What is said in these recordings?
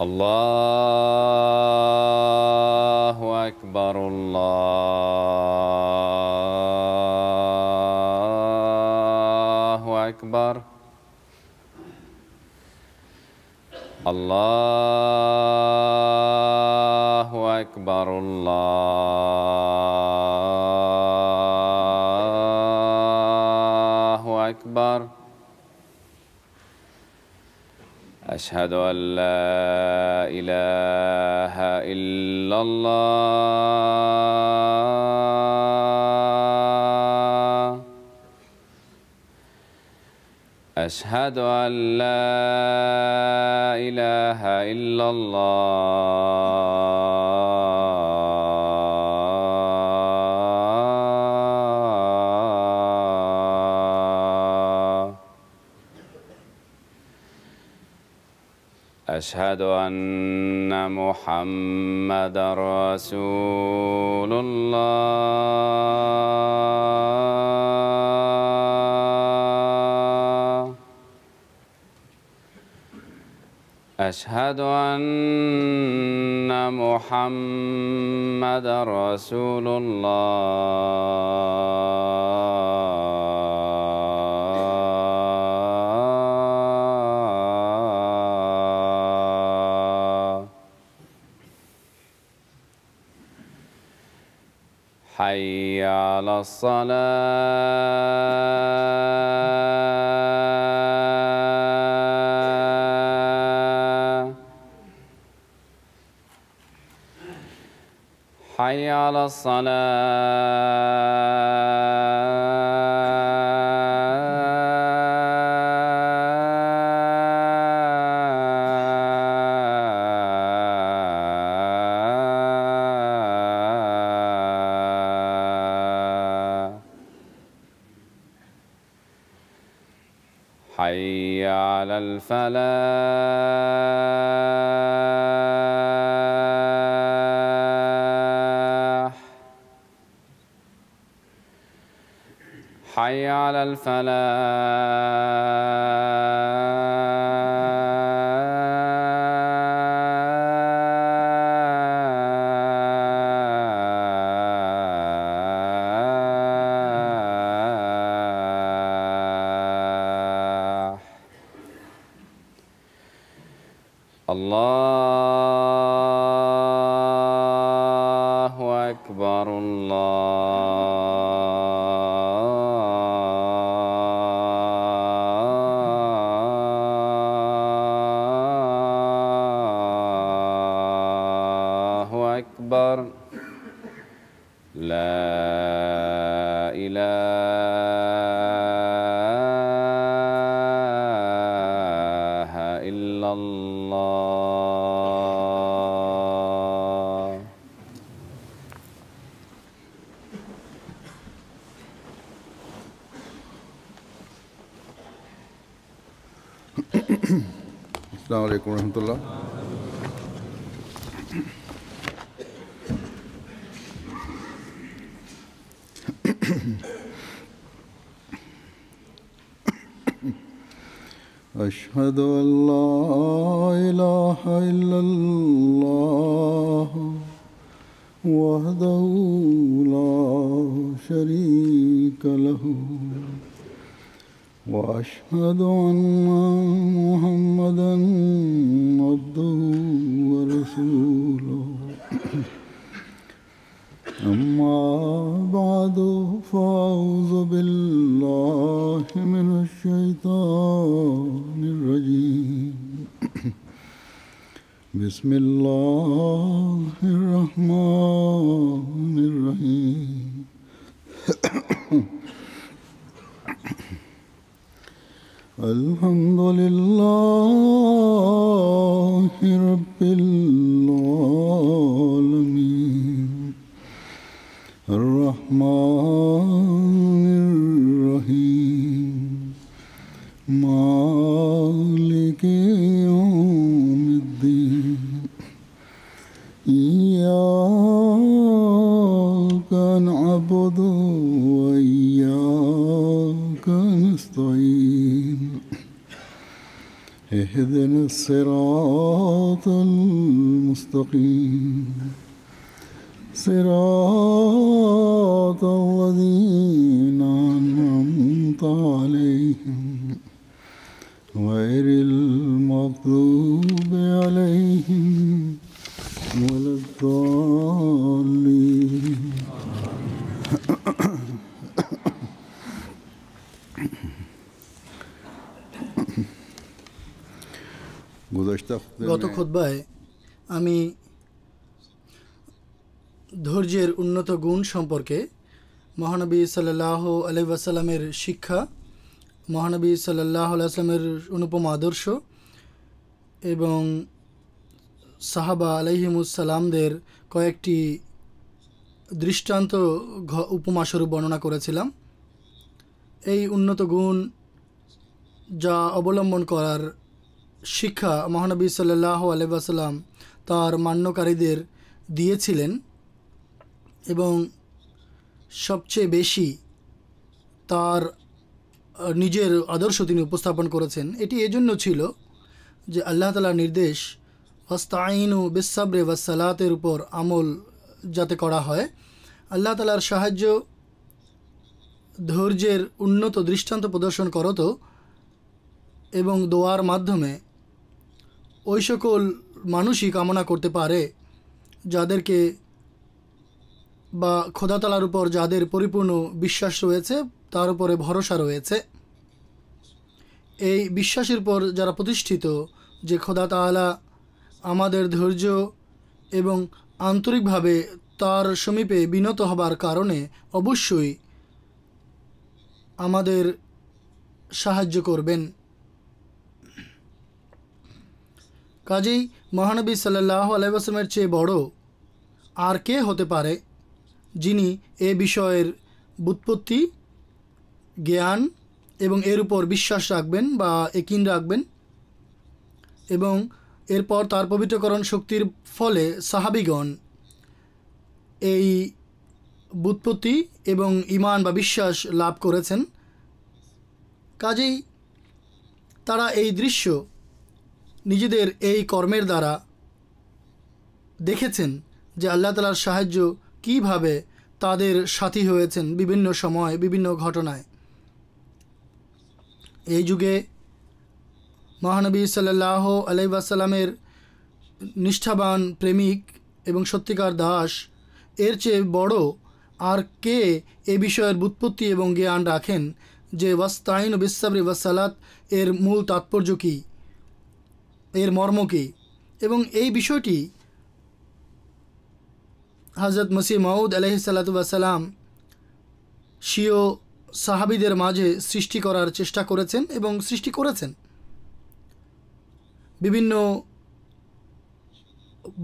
الله أكبر الله أكبر الله أكبر الله أكبر أشهد أن لا إله إلا الله أشهد أن لا إله إلا الله أشهد أن محمدًا رسول الله أشهد أن محمدًا رسول الله حي على الصلاة حي على الصلاة حي على الفلاح حي على الفلاح الله أكبر الله أكبر لا إله إلا الله السلام عليكم ورحمة الله. أشهد أن لا إله إلا الله وحده لا شريك له وأشهد أن محمدًا عبده ورسوله أما بعد فأعوذ بالله من الشيطان الرجيم بسم الله الرحمن الرحيم الحمد لله رب العالمين الرحمن الرحيم مالك يوم الدين إياك نعبد وإياك نستعين اهدنا الصراط المستقيم صراط الذين أنعمت عليهم غير المغضوب عليهم ولا الضالين গত খুতবায় আমি ধৈর্যের উন্নত গুণ সম্পর্কে মহানবী সাল্লাল্লাহু আলাইহি ওয়াসাল্লামের শিক্ষা, মহানবী সাল্লাল্লাহু আলাইহি ওয়াসাল্লামের অনুপম আদর্শ এবং সাহাবা আলাইহিমুসসালামদের কয়েকটি দৃষ্টান্ত উপমাস্বরূপ বর্ণনা করেছিলাম। এই উন্নত গুণ যা অবলম্বন করার শিক্ষা মহানবী সাল্লাল্লাহু আলাইহি ওয়াসাল্লাম তার মান্যকারীদের দিয়েছিলেন এবং সবচেয়ে বেশি তার নিজের আদর্শ তিনি উপস্থাপন করেছেন। এটি এজন্য ছিল যে আল্লাহ তাআলার নির্দেশ ওয়াস্তাঈনু বিস-সাবরি ওয়াস-সালাতের উপর আমল যাতে করা হয়, আল্লাহ তাআলার সাহায্য ধৈর্যের উন্নত দৃষ্টান্ত প্রদর্শন করত এবং দোয়ার মাধ্যমে ওই সকল মানুষই কামনা করতে পারে যাদেরকে বা খোদা তাআলার উপর যাদের পরিপূর্ণ বিশ্বাস রয়েছে, তার উপরে ভরসা রয়েছে। এই বিশ্বাসের উপর যারা প্রতিষ্ঠিত যে খোদা তাআলা আমাদের ধৈর্য এবং আন্তরিকভাবে তার সমীপে বিনত হবার কারণে অবশ্যই আমাদের সাহায্য করবেন। কাজেই মহানবী সাল্লাল্লাহু আলাইহি ওয়াসাল্লামের চেয়ে বড় আর কে হতে পারে যিনি এ বিষয়ের ব্যুৎপত্তি, জ্ঞান এবং এর উপর বিশ্বাস রাখবেন বা ইয়াকিন রাখবেন এবং এরপর তার পবিত্রকরণ শক্তির ফলে সাহাবীগণ এই ব্যুৎপত্তি এবং ঈমান বা বিশ্বাস লাভ করেছেন। কাজেই তারা এই দৃশ্য নিজেদের এই কর্মের দ্বারা দেখেছেন যে আল্লাহ তাআলার সাহায্য কীভাবে তাদের সাথী হয়েছেন বিভিন্ন সময় বিভিন্ন ঘটনায়। এই যুগে মহানবী সাল্লাল্লাহু আলাইহি ওয়াসাল্লামের নিষ্ঠাবান প্রেমিক এবং সত্যিকার দাস এর চেয়ে বড় আর কে এ বিষয়ের ব্যুৎপত্তি এবং জ্ঞান রাখেন যে ওয়াস্তাঈনু বিস-সাবরি ওয়াস-সালাত এর মূল তাৎপর্য কী, এর মর্ম কী, এবং এই বিষয়টি হযরত মসিহ মাউদ আলাইহিসসালাতু ওয়াসসালাম স্বীয় সাহাবীদের মাঝে সৃষ্টি করার চেষ্টা করেছেন এবং সৃষ্টি করেছেন। বিভিন্ন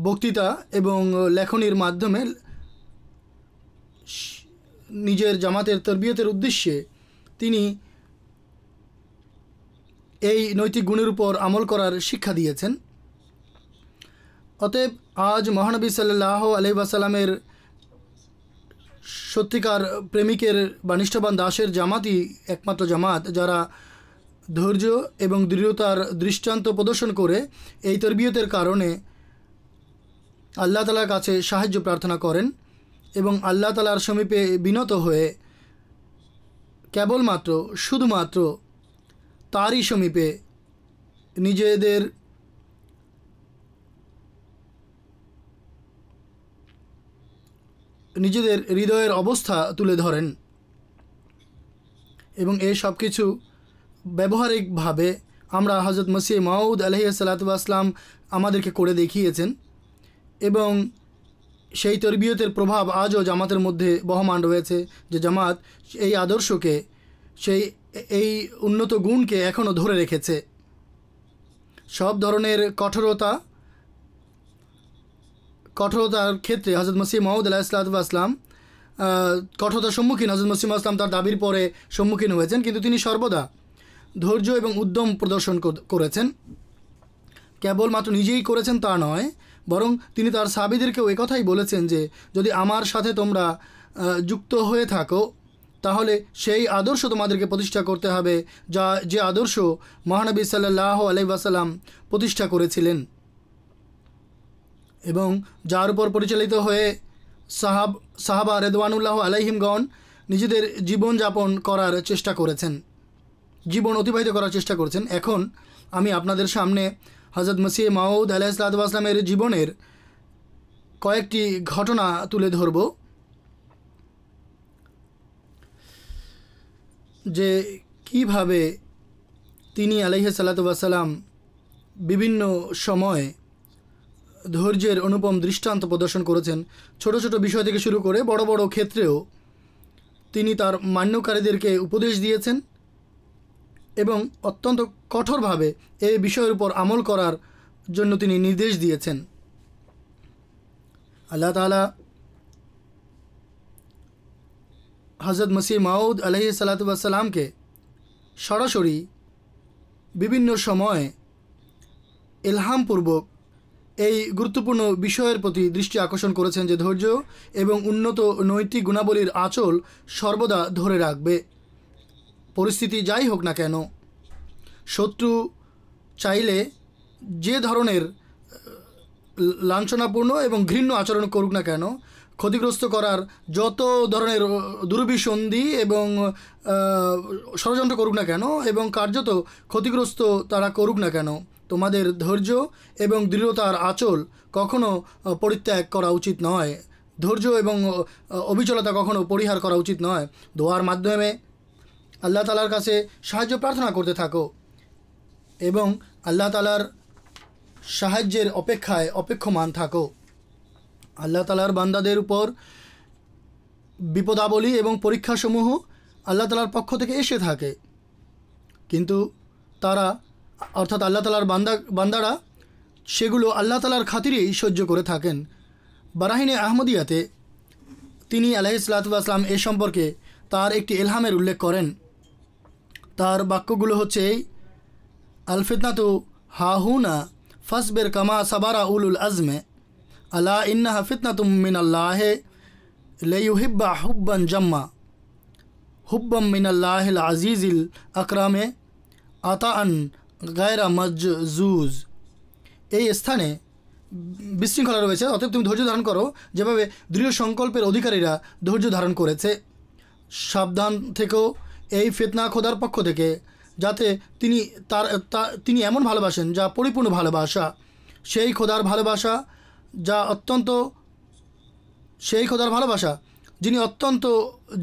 বক্তৃতা এবং লেখনীর মাধ্যমে নিজের জামাতের তরবিয়তের উদ্দেশ্যে তিনি এই নৈতিক গুণের উপর আমল করার শিক্ষা দিয়েছেন। অতএব আজ মহানবী সাল্লাল্লাহু আলাইহি ওয়াসাল্লামের সত্যিকার প্রেমিকের বা নিষ্ঠাবান দাসের জামাতই একমাত্র জামাত যারা ধৈর্য এবং দৃঢ়তার দৃষ্টান্ত প্রদর্শন করে এই তরবিয়তের কারণে আল্লাহ তাআলার কাছে সাহায্য প্রার্থনা করেন এবং আল্লাহ তাআলার সমীপে বিনত হয়ে কেবলমাত্র শুধুমাত্র তারই সমীপে নিজেদের হৃদয়ের অবস্থা তুলে ধরেন এবং এই সব কিছু ব্যবহারিকভাবে আমরা হযরত মসিহ মাউদ আলাইহিসসালাতু ওয়াসসালাম আমাদেরকে করে দেখিয়েছেন এবং সেই তরবিয়তের প্রভাব আজও জামাতের মধ্যে বহমান রয়েছে যে জামাত এই আদর্শকে এই উন্নত গুণকে এখনও ধরে রেখেছে। সব ধরনের কঠোরতার ক্ষেত্রে হযরত মসিহ মাউদ আলাইহিসসালাতু ওয়াসসালাম কঠোরতার সম্মুখীন হযরত মসিহ মাউদ তার দাবির পরে সম্মুখীন হয়েছেন, কিন্তু তিনি সর্বদা ধৈর্য এবং উদ্যম প্রদর্শন করেছেন। কেবলমাত্র নিজেই করেছেন তা নয়, বরং তিনি তার সাহাবীদেরকেও একথাই বলেছেন যে যদি আমার সাথে তোমরা যুক্ত হয়ে থাকো তাহলে সেই আদর্শ তোমাদেরকে প্রতিষ্ঠা করতে হবে, যে আদর্শ মহানবী সাল্লাল্লাহু আলাইহি ওয়াসাল্লাম প্রতিষ্ঠা করেছিলেন এবং যার উপর পরিচালিত হয়ে সাহাবা রেদওয়ানুল্লাহ আলাইহিমগণ নিজেদের জীবনযাপন করার চেষ্টা করেছেন, জীবন অতিবাহিত করার চেষ্টা করেছেন। এখন আমি আপনাদের সামনে হযরত মসিহ মাউদ আলাইহিসসালাতু ওয়াস সালামের জীবনের কয়েকটি ঘটনা তুলে ধরব, যে কিভাবে তিনি আলাইহিসসালাতু ওয়াস সালাম বিভিন্ন সময় ধৈর্যের অনুপম দৃষ্টান্ত প্রদর্শন করেছেন। ছোট ছোট বিষয় থেকে শুরু করে বড় বড় ক্ষেত্রেও তিনি তার মান্যকারীদেরকে উপদেশ দিয়েছেন এবং অত্যন্ত কঠোরভাবে এই বিষয়ের উপর আমল করার জন্য তিনি নির্দেশ দিয়েছেন। আল্লাহ তাআলা হযরত মসিহ মাউদ আলাইহিসসালাতু ওয়াস সালামকে সরাসরি বিভিন্ন সময় ইলহামপূর্বক এই গুরুত্বপূর্ণ বিষয়ের প্রতি দৃষ্টি আকর্ষণ করেছেন যে ধৈর্য এবং উন্নত নৈতিক গুণাবলীর আঁচল সর্বদা ধরে রাখবে, পরিস্থিতি যাই হোক না কেন। শত্রু চাইলে যে ধরনের লাঞ্ছনাপূর্ণ এবং ঘৃণ্য আচরণ করুক না কেন, ক্ষতিগ্রস্ত করার যত ধরনের দুরভিসন্ধি এবং ষড়যন্ত্র করুক না কেন এবং কার্যত ক্ষতিগ্রস্ত তারা করুক না কেন, তোমাদের ধৈর্য এবং দৃঢ়তার আঁচল কখনো পরিত্যাগ করা উচিত নয়। ধৈর্য এবং অবিচলতা কখনো পরিহার করা উচিত নয়। দোয়ার মাধ্যমে আল্লাহ তাআলার কাছে সাহায্য প্রার্থনা করতে থাকো এবং আল্লাহ তাআলার সাহায্যের অপেক্ষায় অপেক্ষমান থাকো। আল্লাহ তাআলার বান্দাদের উপর বিপদাবলী এবং পরীক্ষাসমূহ আল্লাহ তাআলার পক্ষ থেকে এসে থাকে, কিন্তু তারা অর্থাৎ আল্লাহ তাআলার বান্দারা সেগুলো আল্লাহ তাআলার খাতিরেই সহ্য করে থাকেন। বারাহিনে আহমদিয়াতে তিনি আলাইহিসসালাতু ওয়াস সালাম এ সম্পর্কে তার একটি ইলহামের উল্লেখ করেন। তার বাক্যগুলো হচ্ছে এই: আল ফিতনাতু হাহুনা ফাসবির কামা সাবারা উলুল আজমে আলা ইন্নাহা ফিতনাতুম মিনাল্লাহি লাইউহিব্বা হুব্বান জাম্মা হুব্বাম মিনাল্লাহিল আজিজিল আকরামে আতাআন গায়রা মাজজুজ। এই স্থানে বিশৃঙ্খলা রয়েছে, অতএব তুমি ধৈর্য ধারণ করো যেভাবে দৃঢ় সংকল্পের অধিকারীরা ধৈর্য ধারণ করেছে। সাবধান থেকেও এই ফিতনা খোদার পক্ষ থেকে, যাতে তিনি এমন ভালোবাসেন যা পরিপূর্ণ ভালোবাসা, সেই খোদার ভালোবাসা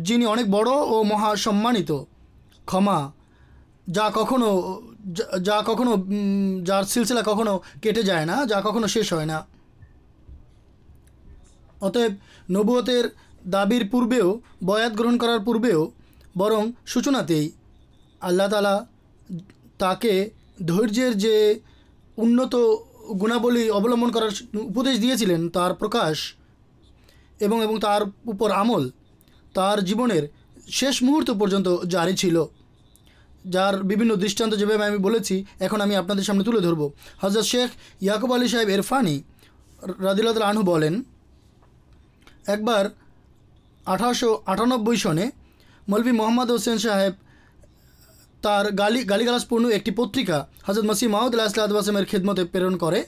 যিনি অনেক বড় ও মহা সম্মানিত, ক্ষমা, যার সিলসিলা কখনো কেটে যায় না, যা কখনো শেষ হয় না। অতএব নবুয়তের দাবির পূর্বেও, বয়াত গ্রহণ করার পূর্বেও, বরং সূচনাতেই আল্লাহ তাআলা তাকে ধৈর্যের যে উন্নত গুণাবলী অবলম্বন করার উপদেশ দিয়েছিলেন তার প্রকাশ এবং তার উপর আমল তার জীবনের শেষ মুহূর্ত পর্যন্ত জারি ছিল, যার বিভিন্ন দৃষ্টান্ত যেভাবে আমি বলেছি এখন আমি আপনাদের সামনে তুলে ধরব। হযরত শেখ ইয়াকুব আলী সাহেব ইরফানি রাদিয়াল্লাহু তাআলা আনহু বলেন, একবার 1898 সনে মৌলভী মোহাম্মদ হোসেন সাহেব তার গালিগালাজপূর্ণ একটি পত্রিকা হযরত মসিহ মাউদ আলাইহিসসালাতু ওয়াস সালামের খিদমতে প্রেরণ করে।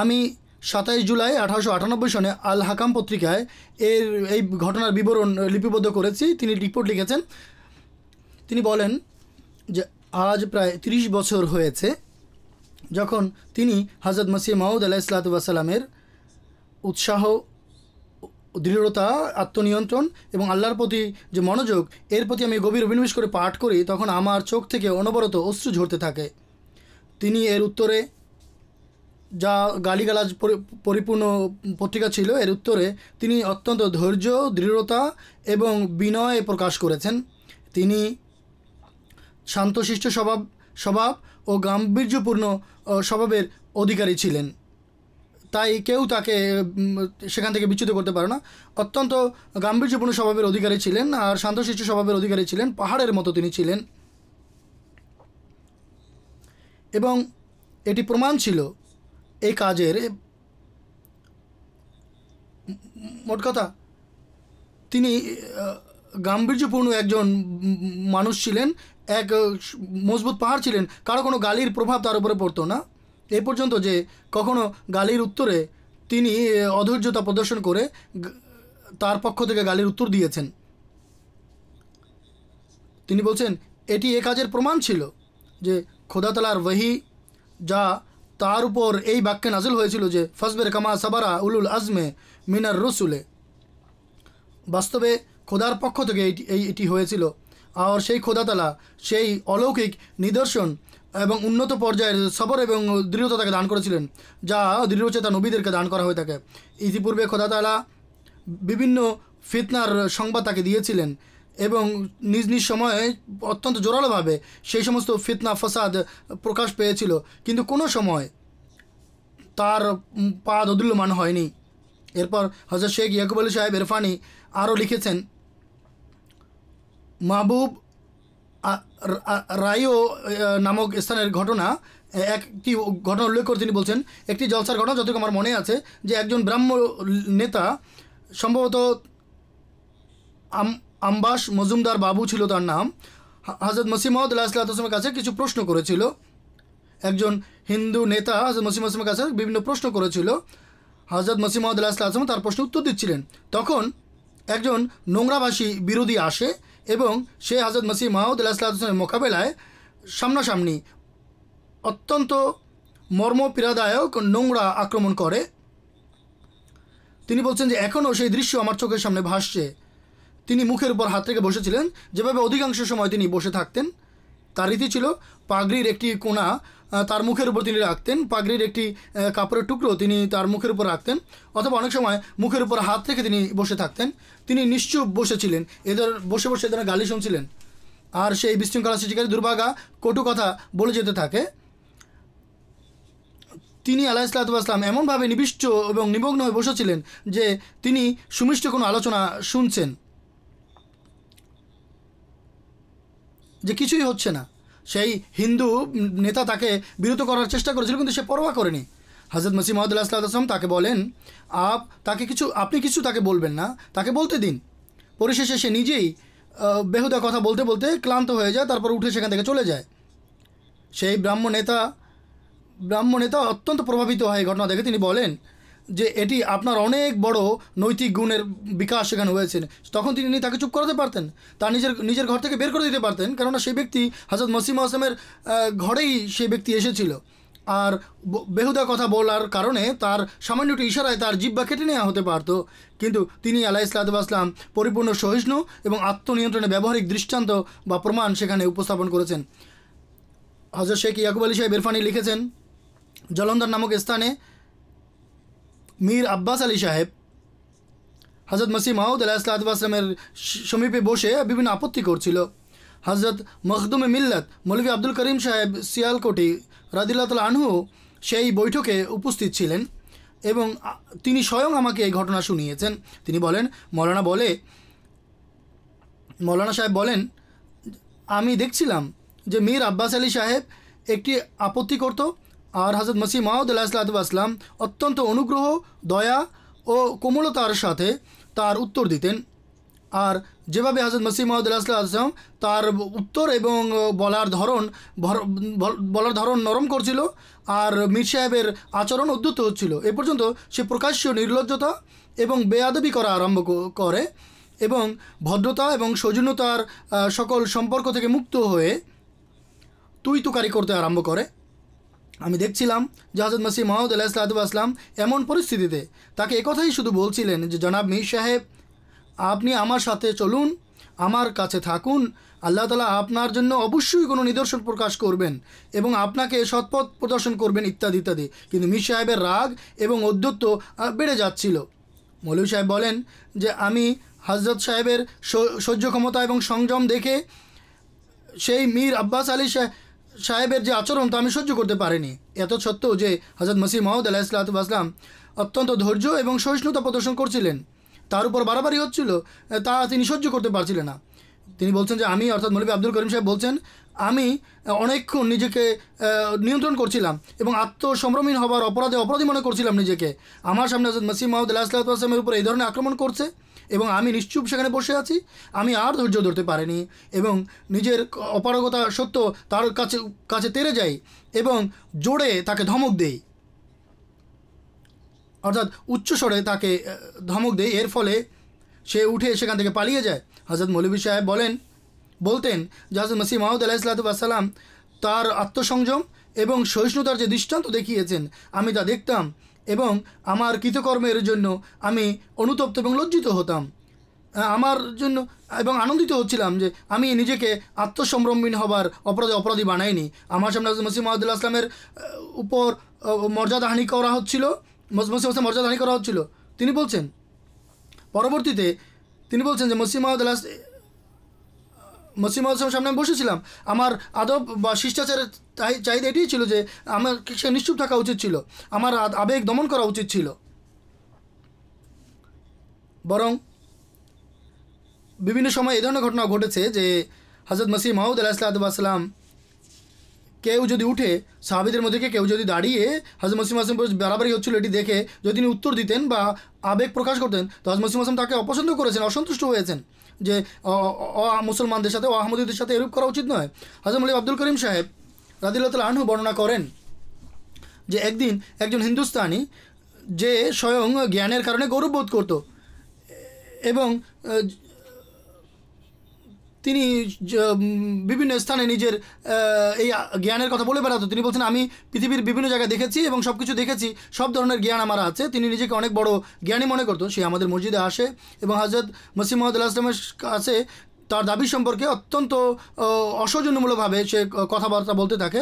আমি 27 জুলাই 1898 সনে আল হাকাম পত্রিকায় এই ঘটনার বিবরণ লিপিবদ্ধ করেছি। তিনি রিপোর্ট লিখেছেন, তিনি বলেন যে আজ প্রায় 30 বছর হয়েছে যখন তিনি হযরত মসিহ মাউদ আলাইহিসসালাতু ওয়াস সালামের উৎসাহ, দৃঢ়তা, আত্মনিয়ন্ত্রণ এবং আল্লাহর প্রতি যে মনোযোগ, এর প্রতি আমি গভীর অভিনিবেশ করে পাঠ করি, তখন আমার চোখ থেকে অনবরত অশ্রু ঝরতে থাকে। তিনি এর উত্তরে, যা গালিগালাজ পরিপূর্ণ পত্রিকা ছিল, এর উত্তরে তিনি অত্যন্ত ধৈর্য, দৃঢ়তা এবং বিনয় প্রকাশ করেছেন। তিনি শান্তশিষ্ট স্বভাব ও গাম্ভীর্যপূর্ণ স্বভাবের অধিকারী ছিলেন, তাই কেউ তাকে সেখান থেকে বিচ্যুত করতে পারে না। অত্যন্ত গাম্ভীর্যপূর্ণ স্বভাবের অধিকারী ছিলেন আর শান্তশিষ্ট স্বভাবের অধিকারী ছিলেন, পাহাড়ের মতো তিনি ছিলেন। এবং এটি প্রমাণ ছিল এই কাজের। মোট কথা, তিনি গাম্ভীর্যপূর্ণ একজন মানুষ ছিলেন, এক মজবুত পাহাড় ছিলেন, কারো কোনো গালির প্রভাব তার উপরে পড়তো না। এ পর্যন্ত যে কখনো গালির উত্তরে তিনি অধৈর্যতা প্রদর্শন করে তার পক্ষ থেকে গালির উত্তর দিয়েছেন। তিনি বলছেন এটি এ কাজের প্রমাণ ছিল যে খোদা তাআলার ওহী যা তার উপর এই বাক্যে নাজিল হয়েছিল যে ফসবির কামা সাবারা উলুল আজমে মিনার রসুলে, বাস্তবে খোদার পক্ষ থেকে এটি হয়েছিল। আর সেই খোদা তাআলা সেই অলৌকিক নিদর্শন এবং উন্নত পর্যায়ের সবর এবং দৃঢ়তা তাকে দান করেছিলেন, যা দৃঢ়চেতা নবীদেরকে দান করা হয়ে থাকে। ইতিপূর্বে খোদা তাআলা বিভিন্ন ফিতনার সংবাদ তাকে দিয়েছিলেন এবং নিজ নিজ সময়ে অত্যন্ত জোরালোভাবে সেই সমস্ত ফিতনা ফাসাদ প্রকাশ পেয়েছিল, কিন্তু কোনো সময় তার পা দোদুল্যমান হয়নি। এরপর হযরত শেখ ইয়াকুব আলী সাহেব ইরফানি আরও লিখেছেন, মাহবুব রাইও নামক স্থানের ঘটনা, একটি ঘটনা উল্লেখ করে তিনি বলছেন, একটি জলসার ঘটনা যতটুকু আমার মনে আছে যে একজন ব্রাহ্ম নেতা, সম্ভবত আম্বাস মজুমদার বাবু ছিল তার নাম, হযরত মসিহ মাউদ আলাইহিসসালামের কাছে কিছু প্রশ্ন করেছিল। একজন হিন্দু নেতা হযরত মসিহ মাউদের কাছে বিভিন্ন প্রশ্ন করেছিল। হযরত মসিহ মাউদ আলাইহিসসালাম তার প্রশ্ন উত্তর দিচ্ছিলেন। তখন একজন নোংরাভাষী বিরোধী আসে এবং সে হযরত মসিহ মাউদ আলাইহিসসালামের মোকাবেলায় সামনাসামনি অত্যন্ত মর্মপীড়াদায়ক নোংরা আক্রমণ করে। তিনি বলছেন যে এখনও সেই দৃশ্য আমার চোখের সামনে ভাসছে। তিনি মুখের উপর হাত রেখে বসেছিলেন, যেভাবে অধিকাংশ সময় তিনি বসে থাকতেন। তার রীতি ছিল পাগড়ির একটি কোণা তার মুখের উপর তিনি রাখতেন, পাগড়ির একটি কাপড়ের টুকরো তিনি তার মুখের উপর রাখতেন, অথবা অনেক সময় মুখের উপর হাত রেখে তিনি বসে থাকতেন। তিনি নিশ্চুপ বসেছিলেন, এদের বসে বসে এদের গালি শুনছিলেন, আর সেই বিশৃঙ্খলা সৃষ্টিকারী দুর্ভাগা কটু কথা বলে যেতে থাকে। তিনি আলাইহিসসালাম এমনভাবে নিবিষ্ট এবং নিমগ্ন হয়ে বসেছিলেন যে তিনি সুমিষ্ট কোনো আলোচনা শুনছেন, যে কিছুই হচ্ছে না। সেই হিন্দু নেতা তাকে বিরত করার চেষ্টা করেছিল, কিন্তু সে পরোয়া করেনি। হযরত মসিহ মাউদ আলাইহিসসালাম তাকে বলেন, আপনি কিছু তাকে বলবেন না, তাকে বলতে দিন। পরিশেষে সে নিজেই বেহুদা কথা বলতে বলতে ক্লান্ত হয়ে যায়, তারপর উঠে সেখান থেকে চলে যায়। সেই ব্রাহ্ম নেতা অত্যন্ত প্রভাবিত হয় এই ঘটনা দেখে। তিনি বলেন যে এটি আপনার অনেক বড় নৈতিক গুণের বিকাশ সেখানে হয়েছে। তখন তিনি তাকে চুপ করাতে পারতেন, তার নিজের ঘর থেকে বের করে দিতে পারতেন, কেননা সেই ব্যক্তি হযরত মসিহ মাউদের ঘরেই সেই ব্যক্তি এসেছিল। আর বেহুদা কথা বলার কারণে তার সামান্য একটু ইশারায় তার জিহ্বা কেটে নেওয়া হতে পারত, কিন্তু তিনি আলাইহিসসালাম পরিপূর্ণ সহিষ্ণু এবং আত্মনিয়ন্ত্রণে ব্যবহারিক দৃষ্টান্ত বা প্রমাণ সেখানে উপস্থাপন করেছেন। হযরত শেখ ইয়াকুব আলী সাহেব ইরফানি লিখেছেন, জলন্ধর নামক স্থানে মীর আব্বাস আলী সাহেব হযরত মসিহ মাউদ আলাইহিসসালামের সমীপে বসে বিভিন্ন আপত্তি করছিল। হযরত মখদুমে মিল্লাত মৌলভী আব্দুল করিম সাহেব সিয়ালকোটি রাদিয়াল্লাহু তাআলা আনহু সেই বৈঠকে উপস্থিত ছিলেন এবং তিনি স্বয়ং আমাকে এই ঘটনা শুনিয়েছেন। তিনি বলেন, মৌলানা সাহেব বলেন, আমি দেখছিলাম যে মীর আব্বাস আলী সাহেব একটি আপত্তি করত, আর হযরত মসিহ মাউদ আলাইহিসসালাম অত্যন্ত অনুগ্রহ, দয়া ও কোমলতার সাথে তার উত্তর দিতেন। আর যেভাবে হযরত মসিহ মাউদ আলাইহিসসালাম তার উত্তর এবং বলার ধরন নরম করছিল, আর মীর সাহেবের আচরণ উদ্ধত হচ্ছিল। এ পর্যন্ত সে প্রকাশ্য নির্লজ্জতা এবং বেয়াদবি করা আরম্ভ করে এবং ভদ্রতা এবং সৌজন্যতার সকল সম্পর্ক থেকে মুক্ত হয়ে তুই-তুকারি করতে আরম্ভ করে। আমি দেখছিলাম যে হযরত মসিহ মাউদ আলাইহিসসালাম এমন পরিস্থিতিতে তাকে একথাই শুধু বলছিলেন যে জনাব মীর সাহেব, আপনি আমার সাথে চলুন, আমার কাছে থাকুন, আল্লাহ তাআলা আপনার জন্য অবশ্যই কোনো নিদর্শন প্রকাশ করবেন এবং আপনাকে সৎপথ প্রদর্শন করবেন ইত্যাদি ইত্যাদি। কিন্তু মীর সাহেবের রাগ এবং ঔদ্ধত্য বেড়ে যাচ্ছিল। মৌলভী সাহেব বলেন যে আমি হযরত সাহেবের সহ্য ক্ষমতা এবং সংযম দেখে সেই মীর আব্বাস আলী সাহেবের যে আচরণ তা আমি সহ্য করতে পারিনি। এত সত্ত্বেও যে হযরত মসিহ মাউদ আলাইহিসসালাম অত্যন্ত ধৈর্য এবং সহিষ্ণুতা প্রদর্শন করছিলেন, তার উপর বাড়াবাড়ি হচ্ছিল, তা তিনি সহ্য করতে পারছিলেন না। তিনি বলছেন যে আমি, অর্থাৎ মৌলভী আব্দুল করিম সাহেব বলছেন, আমি অনেকক্ষণ নিজেকে নিয়ন্ত্রণ করছিলাম এবং আত্মসম্ভ্রমহীন হবার অপরাধী মনে করছিলাম নিজেকে। আমার সামনে হযরত মসিহ মাউদ আলাইহিসসালামের উপর এই ধরনের আক্রমণ করছে এবং আমি নিশ্চুপ সেখানে বসে আছি। আমি আর ধৈর্য ধরতে পারিনি এবং নিজের অপারগতা সত্য তার কাছে তেড়ে যাই এবং জোরে তাকে ধমক দেই, অর্থাৎ উচ্চস্বরে তাকে ধমক দেই। এর ফলে সে উঠে সেখান থেকে পালিয়ে যায়। হযরত মৌলভী সাহেব বলতেন যে হযরত মসিহ মাউদ আলাইহিসসালাম তার আত্মসংযম এবং সহিষ্ণুতার যে দৃষ্টান্ত দেখিয়েছেন আমি তা দেখতাম এবং আমার কৃতকর্মের জন্য আমি অনুতপ্ত এবং লজ্জিত হতাম আমার জন্য এবং আনন্দিত হচ্ছিলাম যে আমি নিজেকে আত্মসম্ভ্রমহীন হবার অপরাধী বানাইনি। আমার সামনে হযরত মসিহ মাউদ আলাইহিস সালামের উপর মর্যাদাহানি করা হচ্ছিল, মর্যাদাহানি করা হচ্ছিল। তিনি বলছেন পরবর্তীতে যে মসিহ মাউদ সামনে আমি বসেছিলাম, আমার আদব বা শিষ্টাচারের চাহিদা এটাই ছিল যে আমার সে নিশ্চুপ থাকা উচিত ছিল, আমার আবেগ দমন করা উচিত ছিল। বরং বিভিন্ন সময় এই ধরনের ঘটনা ঘটেছে যে হযরত মসিহ মাউদ আলাইহিসসালাম কেউ যদি উঠে, সাহাবীদের মধ্যে কেউ যদি দাঁড়িয়ে হযরত মসিহ মাউদ বাড়াবাড়ি হচ্ছিল এটি দেখে যদি তিনি উত্তর দিতেন বা আবেগ প্রকাশ করতেন তো হযরত মসিহ মাউদ তাকে অপছন্দ করেছেন, অসন্তুষ্ট হয়েছেন যে মুসলমানদের সাথে আহমদীদের সাথে এরূপ করা উচিত নয়। হযরত মৌলভী আব্দুল করিম সাহেব রাদিয়াল্লাহু তাআলা আনহু বর্ণনা করেন যে একদিন একজন হিন্দুস্তানি যে স্বয়ং জ্ঞানের কারণে গৌরববোধ করত এবং তিনি বিভিন্ন স্থানে নিজের এই জ্ঞানের কথা বলে বেড়াতো। তিনি বলছেন আমি পৃথিবীর বিভিন্ন জায়গায় দেখেছি এবং সব কিছু দেখেছি, সব ধরনের জ্ঞান আমার আছে। তিনি নিজেকে অনেক বড় জ্ঞানী মনে করতো। সে আমাদের মসজিদে আসে এবং হযরত মসিহ মাউদ আলাইহিসসালামের কাছে তার দাবি সম্পর্কে অত্যন্ত অসৌজন্যমূলকভাবে সে কথাবার্তা বলতে থাকে।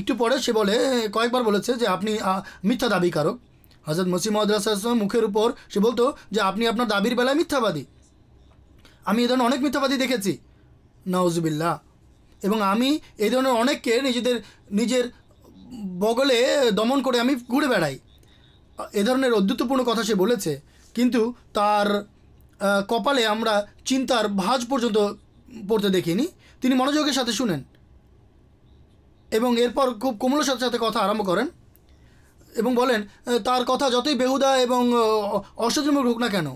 একটু পরে সে কয়েকবার বলেছে যে আপনি মিথ্যা দাবিকারক। হযরত মসিহ মাউদ আলাইহিসসালামের মুখের উপর সে বলতো যে আপনি আপনার দাবির বেলায় মিথ্যাবাদী। আমি এই ধরনের অনেক মিথ্যাবাদী দেখেছি, নাউজুবিল্লাহ। এবং আমি এই ধরনের অনেককে নিজের বগলে দমন করে আমি ঘুরে বেড়াই। এ ধরনের অদ্ভুতপূর্ণ কথা সে বলেছে, কিন্তু তার কপালে আমরা চিন্তার ভাঁজ পর্যন্ত পড়তে দেখিনি। তিনি মনোযোগের সাথে শুনেন এবং এরপর খুব কোমলতার সাথে কথা আরম্ভ করেন এবং বলেন তার কথা যতই বেহুদা এবং অসহযোগী হোক না কেন,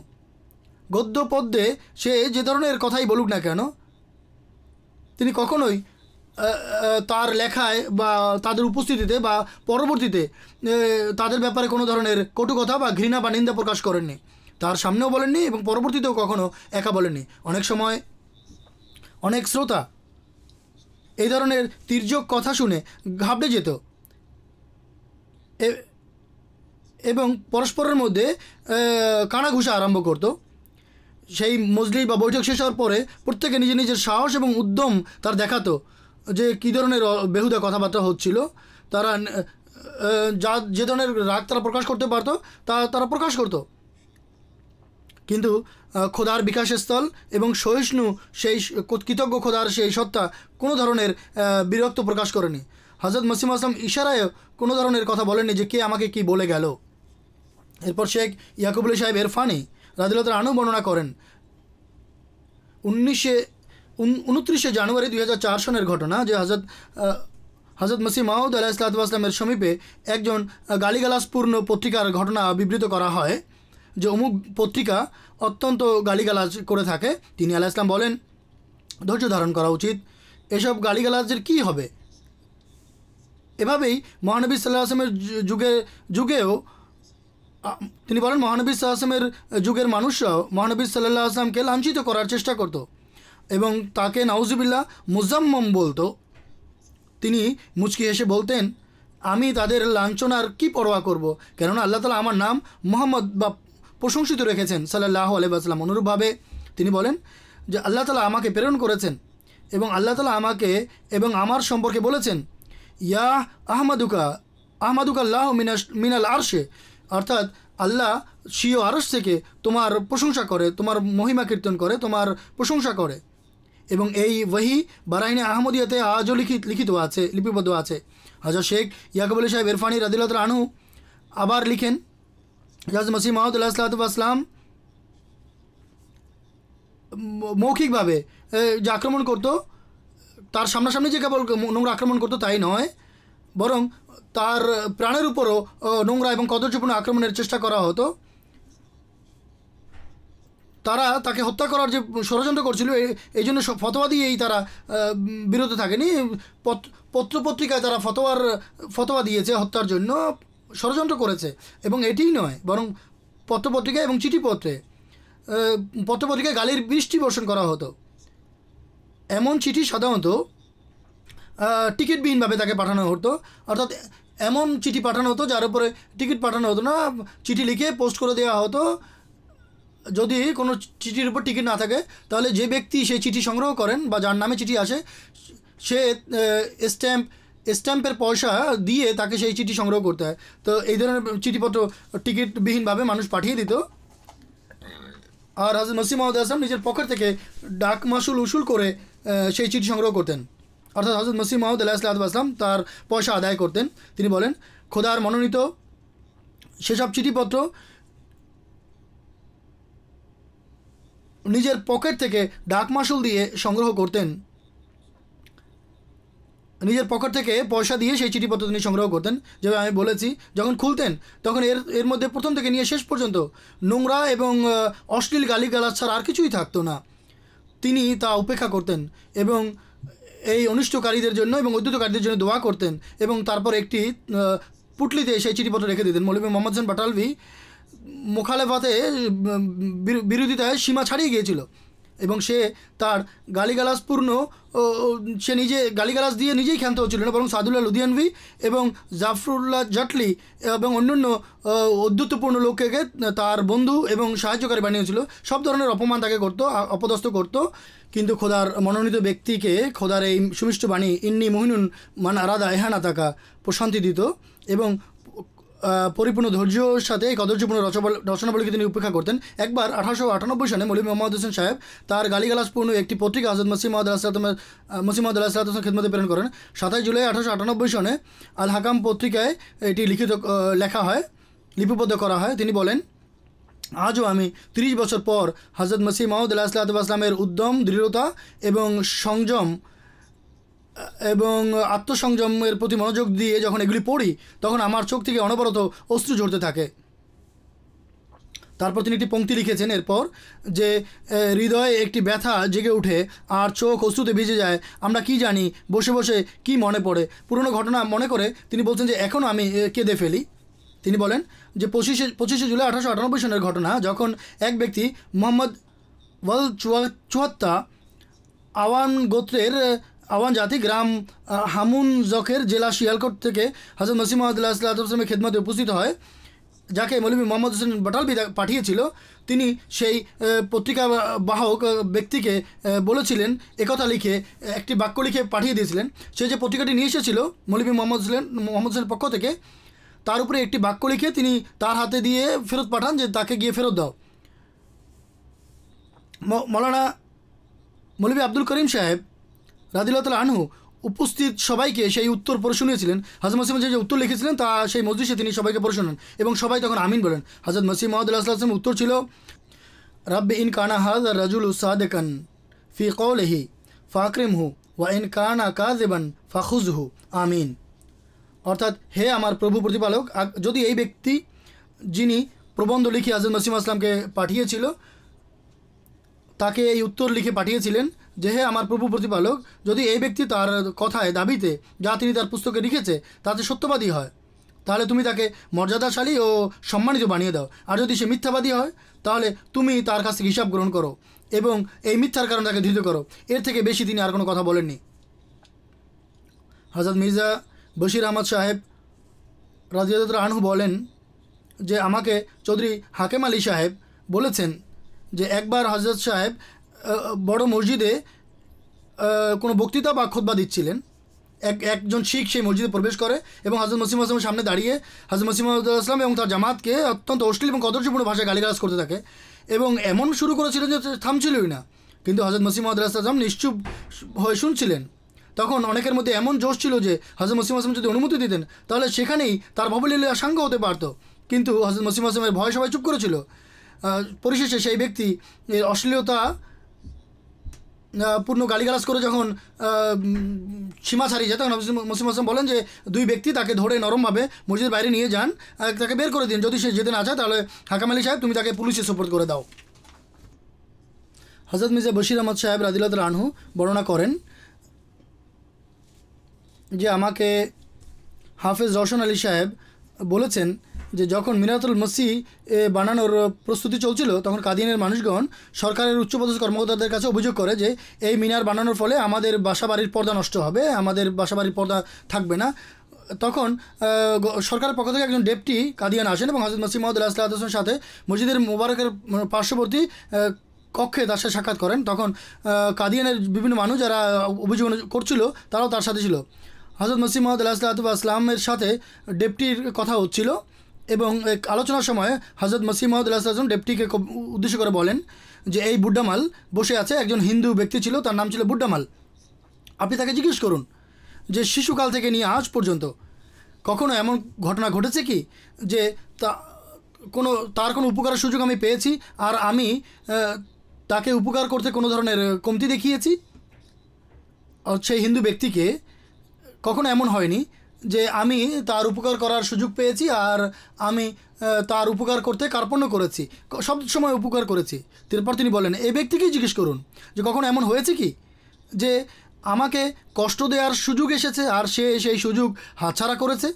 গদ্য পদ্যে সে যে ধরনের কথাই বলুক না কেন, তিনি কখনোই তার লেখায় বা তাদের উপস্থিতিতে বা পরবর্তীতে তাদের ব্যাপারে কোনো ধরনের কটু কথা বা ঘৃণা বা নিন্দা প্রকাশ করেননি। তার সামনেও বলেননি এবং পরবর্তীতেও কখনো একা বলেননি। অনেক সময় অনেক শ্রোতা এই ধরনের তির্যক কথা শুনে ঘাবড়ে যেত এবং পরস্পরের মধ্যে কানাঘুষা আরম্ভ করত। সেই মজলিস বা বৈঠক শেষ হওয়ার পরে প্রত্যেকে নিজের সাহস এবং উদ্যম তার দেখাতো যে কী ধরনের বেহুদা কথাবার্তা হচ্ছিল। তারা যে ধরনের রাগ তারা প্রকাশ করতে পারতো তারা প্রকাশ করত, কিন্তু খোদার বিকাশস্থল এবং সহিষ্ণু সেই কৃতজ্ঞ খোদার সেই সত্তা কোনো ধরনের বিরক্ত প্রকাশ করেনি। হযরত মসিহ মাউদ ইশারায় কোনো ধরনের কথা বলেননি যে কে আমাকে কি বলে গেল। এরপর শেখ ইয়াকুব আলী সাহেব এরফানি রাদিয়াল্লাহু তাআলা আনহু বর্ণনা করেন 29শে জানুয়ারি 2004 সনের ঘটনা যে হযরত মসিহ মাউদ আলাইহিসসালামের সমীপে একজন গালিগালাজপূর্ণ পত্রিকার ঘটনা বিবৃত করা হয় যে অমুক পত্রিকা অত্যন্ত গালিগালাজ করে থাকে। তিনি আলাইহিস সালাম বলেন ধৈর্য ধারণ করা উচিত, এসব গালিগালাজের কি হবে। এভাবেই মহানবী সাল্লাল্লাহু আলাইহি ওয়াসাল্লামের যুগেও তিনি বলেন মহানবী সাল্লাল্লাহু আলাইহি ওয়াসাল্লামের যুগের মানুষরাও মহানবী সাল্লাল্লাহু আলাইহি ওয়াসাল্লামকে লাঞ্ছিত করার চেষ্টা করত এবং তাকে নাউজুবিল্লাহ মুজাম্মম বলতো। তিনি মুচকি হেসে বলতেন আমি তাদের লাঞ্ছনার কি পরোয়া করব, কেননা আল্লাহ তাআলা আমার নাম মুহাম্মদ বা প্রশংসিত রেখেছেন সাল্লাল্লাহু আলাইহি ওয়াসাল্লাম। অনুরূপভাবে তিনি বলেন যে আল্লাহ তাআলা আমাকে প্রেরণ করেছেন এবং আল্লাহ তাআলা আমাকে এবং আমার সম্পর্কে বলেছেন ইয়া আহমাদুকাল্লাহ মিনাল আরশে, অর্থাৎ আল্লাহ স্বীয় আরশ থেকে তোমার প্রশংসা করে, তোমার মহিমা কীর্তন করে, তোমার প্রশংসা করে। এবং এই ওয়াহি বারাহিনে আহমদিয়াতে আজও লিখিত আছে, লিপিবদ্ধ আছে। হযরত শেখ ইয়াকুব আলী সাহেব ইরফানি রাদিয়াল্লাহু তাআলা আনহু আবার লিখেন হযরত মসিহ মাউদ আলাইহিসসালাম মৌখিকভাবে যে আক্রমণ করত তার সামনাসামনি যে কেবল নোংরা আক্রমণ করতো তাই নয়, বরং তার প্রাণের উপরও নোংরা এবং কদর্যপূর্ণ আক্রমণের চেষ্টা করা হতো। তারা তাকে হত্যা করার যে ষড়যন্ত্র করছিল, এই জন্য ফতোয়া দিয়েই তারা বিরত থাকেনি। পত্রপত্রিকায় তারা ফতোয়া দিয়েছে হত্যার জন্য, ষড়যন্ত্র করেছে। এবং এটিই নয়, বরং পত্রপত্রিকায় এবং চিঠিপত্রে পত্রপত্রিকায় গালির বৃষ্টি বর্ষণ করা হতো। এমন চিঠি সাধারণত টিকিটবিহীনভাবে তাকে পাঠানো হতো, অর্থাৎ এমন চিঠি পাঠানো হতো যার উপরে টিকিট পাঠানো হতো না, চিঠি লিখে পোস্ট করে দেওয়া হতো। যদি কোনো চিঠির উপর টিকিট না থাকে তাহলে যে ব্যক্তি সেই চিঠি সংগ্রহ করেন বা যার নামে চিঠি আসে সে স্ট্যাম্পের পয়সা দিয়ে তাকে সেই চিঠি সংগ্রহ করতে হয়। তো এই ধরনের চিঠিপত্র টিকিটবিহীনভাবে মানুষ পাঠিয়ে দিত। আর হযরত মসিহ মাউদ আসলাম নিজের পকেট থেকে ডাক মাসুল উসুল করে সেই চিঠি সংগ্রহ করতেন, অর্থাৎ হযরত মসিহ মাউদ আলাইহিসসালাম তার পয়সা আদায় করতেন। তিনি বলেন, খোদার মনোনীত সেসব চিঠিপত্র নিজের পকেট থেকে ডাক মাসুল দিয়ে সংগ্রহ করতেন, নিজের পকেট থেকে পয়সা দিয়ে সেই চিঠিপত্র তিনি সংগ্রহ করতেন। যেভাবে আমি বলেছি, যখন খুলতেন তখন এর মধ্যে প্রথম থেকে নিয়ে শেষ পর্যন্ত নোংরা এবং অশ্লীল গালিগালাজ ছাড়া আর কিছুই থাকতো না। তিনি তা উপেক্ষা করতেন এবং এই অনিষ্টকারীদের জন্য এবং উদ্যতকারীদের জন্য দোয়া করতেন, এবং তারপর একটি পুটলিতে সেই চিঠিপত্র রেখে দিতেন। মৌলভী মোহাম্মদ হোসেন বাটালভি মোখালেফাতে বিরোধিতায় সীমা ছাড়িয়ে গিয়েছিল এবং সে তার গালিগালাজপূর্ণ সে নিজে গালিগালাজ দিয়ে নিজেই ক্ষান্ত হচ্ছিল না, বরং সাদুল্লাহ লুধিয়ানভি এবং জাফরুল্লাহ জাটলি এবং অন্যান্য ঔদ্ধত্যপূর্ণ লোককে তার বন্ধু এবং সাহায্যকারী বানিয়েছিল। সব ধরনের অপমান তাকে করতো, অপদস্থ করতো। কিন্তু খোদার মনোনীত ব্যক্তিকে খোদার এই সুমিষ্ট বাণী ইন্নি মুহিনুন মান আরাদা এহানা তাকা প্রশান্তি দিত এবং পরিপূর্ণ ধৈর্যর সাথে এই কদর্যপূর্ণ রচনাবলীকে তিনি উপেক্ষা করতেন। একবার 1898 সনে মৌলভী মোহাম্মদ হোসেন সাহেব তার গালিগালাজপূর্ণ একটি পত্রিকা হযরত মসিহ মাউদ আলাইহিসসালামের খিদমতে প্রেরণ করেন। 27 জুলাই 1898 সনে আল হাকাম পত্রিকায় এটি লেখা হয়, লিপিবদ্ধ করা হয়। তিনি বলেন, আজও আমি 30 বছর পর হযরত মসিহ মাউদ আলাইহিসসালামের উদ্যম, দৃঢ়তা এবং সংযম এবং আত্মসংযমের প্রতি মনোযোগ দিয়ে যখন এগুলি পড়ি তখন আমার চোখ থেকে অনবরত অশ্রু ঝরতে থাকে। তারপর তিনি একটি পংক্তি লিখেছেন এরপর, যে হৃদয়ে একটি ব্যথা জেগে উঠে আর চোখ অশ্রুতে ভিজে যায়। আমরা কি জানি বসে বসে কি মনে পড়ে। পুরনো ঘটনা মনে করে তিনি বলছেন যে এখনও আমি কেঁদে ফেলি। তিনি বলেন যে 25 জুলাই 1898 সনের ঘটনা, যখন এক ব্যক্তি মোহাম্মদ ওয়াল চুয়াত্তা আওয়ান গোত্রের আওয়ান জাতি গ্রাম হামুন জখের জেলা শিয়ালকোট থেকে হযরত মসিহ মাউদ আলাইহিসসালামের খেদমতে উপস্থিত হয়, যাকে মৌলভী মোহাম্মদ হোসেন বাটালভি পাঠিয়েছিল। তিনি সেই পত্রিকা বাহক ব্যক্তিকে বলেছিলেন, একথা লিখে একটি বাক্য লিখে পাঠিয়ে দিয়েছিলেন। সে যে পত্রিকাটি নিয়ে এসেছিল মৌলভী মোহাম্মদ হোসেনের পক্ষ থেকে, তার উপরে একটি বাক্য লিখে তিনি তার হাতে দিয়ে ফেরত পাঠান যে তাকে গিয়ে ফেরত দাও। মৌলানা মৌলভী আব্দুল করিম সাহেব রাদিয়াল্লাহু তাআলা আনহু উপস্থিত সবাইকে সেই উত্তর পড়ে শুনিয়েছিলেন। হযরত মসিহ যে উত্তর লিখেছিলেন তা সেই মজলিসে তিনি সবাইকে পড়ে শোনান এবং সবাই তখন আমিন বলেন। হযরত মসিহ মাউদ আলাইহিসসালামের উত্তর ছিল, রাব্বি ইন কানা হাযা রাজুলু সাদিকান ফি কওলিহি ফাকরিমহু ওয়া ইন কানা কাযিবান ফাখুযহু আমিন। অর্থাৎ, হে আমার প্রভু প্রতিপালক, যদি এই ব্যক্তি যিনি প্রবন্ধ লিখে হযরত মসিহ আসলামকে পাঠিয়েছিল তাকে এই উত্তর লিখে পাঠিয়েছিলেন যে, হে আমার প্রভু প্রতিপালক, যদি এই ব্যক্তি তার কথায় দাবিতে যা তিনি তার পুস্তকে লিখেছে তাতে সত্যবাদী হয় তাহলে তুমি তাকে মর্যাদাশালী ও সম্মানিত বানিয়ে দাও, আর যদি সে মিথ্যাবাদী হয় তাহলে তুমি তার কাছ থেকে হিসাব গ্রহণ করো এবং এই মিথ্যার কারণে তাকে ধৃত করো। এর থেকে বেশি তিনি আর কোনো কথা বলেননি। হযরত মির্জা বশির আহমদ সাহেব রাদিয়াল্লাহু তাআলা আনহু বলেন যে, আমাকে চৌধুরী হাকেম আলী সাহেব বলেছেন যে একবার হযরত সাহেব বড় মসজিদে কোনো বক্তৃতা বা খুতবা দিচ্ছিলেন। একজন শিখ সেই মসজিদে প্রবেশ করে এবং হযরত মসিহ আসলামের সামনে দাঁড়িয়ে হযরত মসিহ আসলাম এবং তার জামাতকে অত্যন্ত অশ্লীল এবং কদর্যপূর্ণ ভাষায় গালিগালাজ করতে থাকে এবং এমন শুরু করেছিলেন যে থামছিলই না। কিন্তু হযরত মসিহ আসলাম নিশ্চুপ হয়ে শুনছিলেন। তখন অনেকের মধ্যে এমন জোশ ছিল যে হযরত মসিহ আসলাম যদি অনুমতি দিতেন তাহলে সেখানেই তার ভবলীলা সাঙ্গ হতে পারত, কিন্তু হযরত মসিহ আসলামের ভয় সবাই চুপ করেছিল। পরিশেষে সেই ব্যক্তি অশ্লীলতা পূর্ণ গালিগালাজ করে যখন সীমা ছাড়িয়ে যায়, তখন মুসলিম আসলাম বলেন যে দুই ব্যক্তি তাকে ধরে নরমভাবে মসজিদের বাইরে নিয়ে যান, তাকে বের করে দিন। যদি সে যেতে না চায় তাহলে হাকাম আলী সাহেব তুমি তাকে পুলিশে সুপোর্ট করে দাও। হজরত মির্জা বশির আহমদ সাহেব রাদিয়াল্লাহু তাআলা আনহু বর্ণনা করেন যে আমাকে হাফেজ রওশন আলী সাহেব বলেছেন যে যখন মিনারাতুল মসজিদ বানানোর প্রস্তুতি চলছিল, তখন কাদিয়ানের মানুষগণ সরকারের উচ্চপদস্থ কর্মকর্তাদের কাছে অভিযোগ করে যে এই মিনার বানানোর ফলে আমাদের বাসাবাড়ির পর্দা নষ্ট হবে, আমাদের বাসাবাড়ির পর্দা থাকবে না। তখন সরকারের পক্ষ থেকে একজন ডেপুটি কাদিয়ান আসেন এবং হযরত মসিহ মাউদ আলাইহিস সালামের সাথে মসজিদের মোবারকের পার্শ্ববর্তী কক্ষে তার সাথে সাক্ষাৎ করেন। তখন কাদিয়ানের বিভিন্ন মানুষ যারা অভিযোগ করছিল তারাও তার সাথে ছিল। হযরত মসিহ মাউদ আলাইহিসসালামের সাথে ডেপুটির কথা হচ্ছিল এবং আলোচনার সময় হযরত মসিহ মাউদ আলাইহিসসালাম ডেপুটিকে উদ্দেশ্য করে বলেন যে এই বুড্ডামাল বসে আছে, একজন হিন্দু ব্যক্তি ছিল, তার নাম ছিল বুড্ডামাল। আপনি তাকে জিজ্ঞেস করুন যে শিশুকাল থেকে নিয়ে আজ পর্যন্ত কখনো এমন ঘটনা ঘটেছে কি যে তার কোনো উপকারের সুযোগ আমি পেয়েছি আর আমি তাকে উপকার করতে কোনো ধরনের কমতি দেখিয়েছি। সেই হিন্দু ব্যক্তিকে কখনো এমন হয়নি যে আমি তার উপকার করার সুযোগ পেয়েছি আর আমি তার উপকার করতে কার্পণ্য করেছি, সব সময় উপকার করেছি। তারপর তিনি বলেন এই ব্যক্তিকেই জিজ্ঞেস করুন যে কখনো এমন হয়েছে কি যে আমাকে কষ্ট দেওয়ার সুযোগ এসেছে আর সে সেই সুযোগ হাতছাড়া করেছে।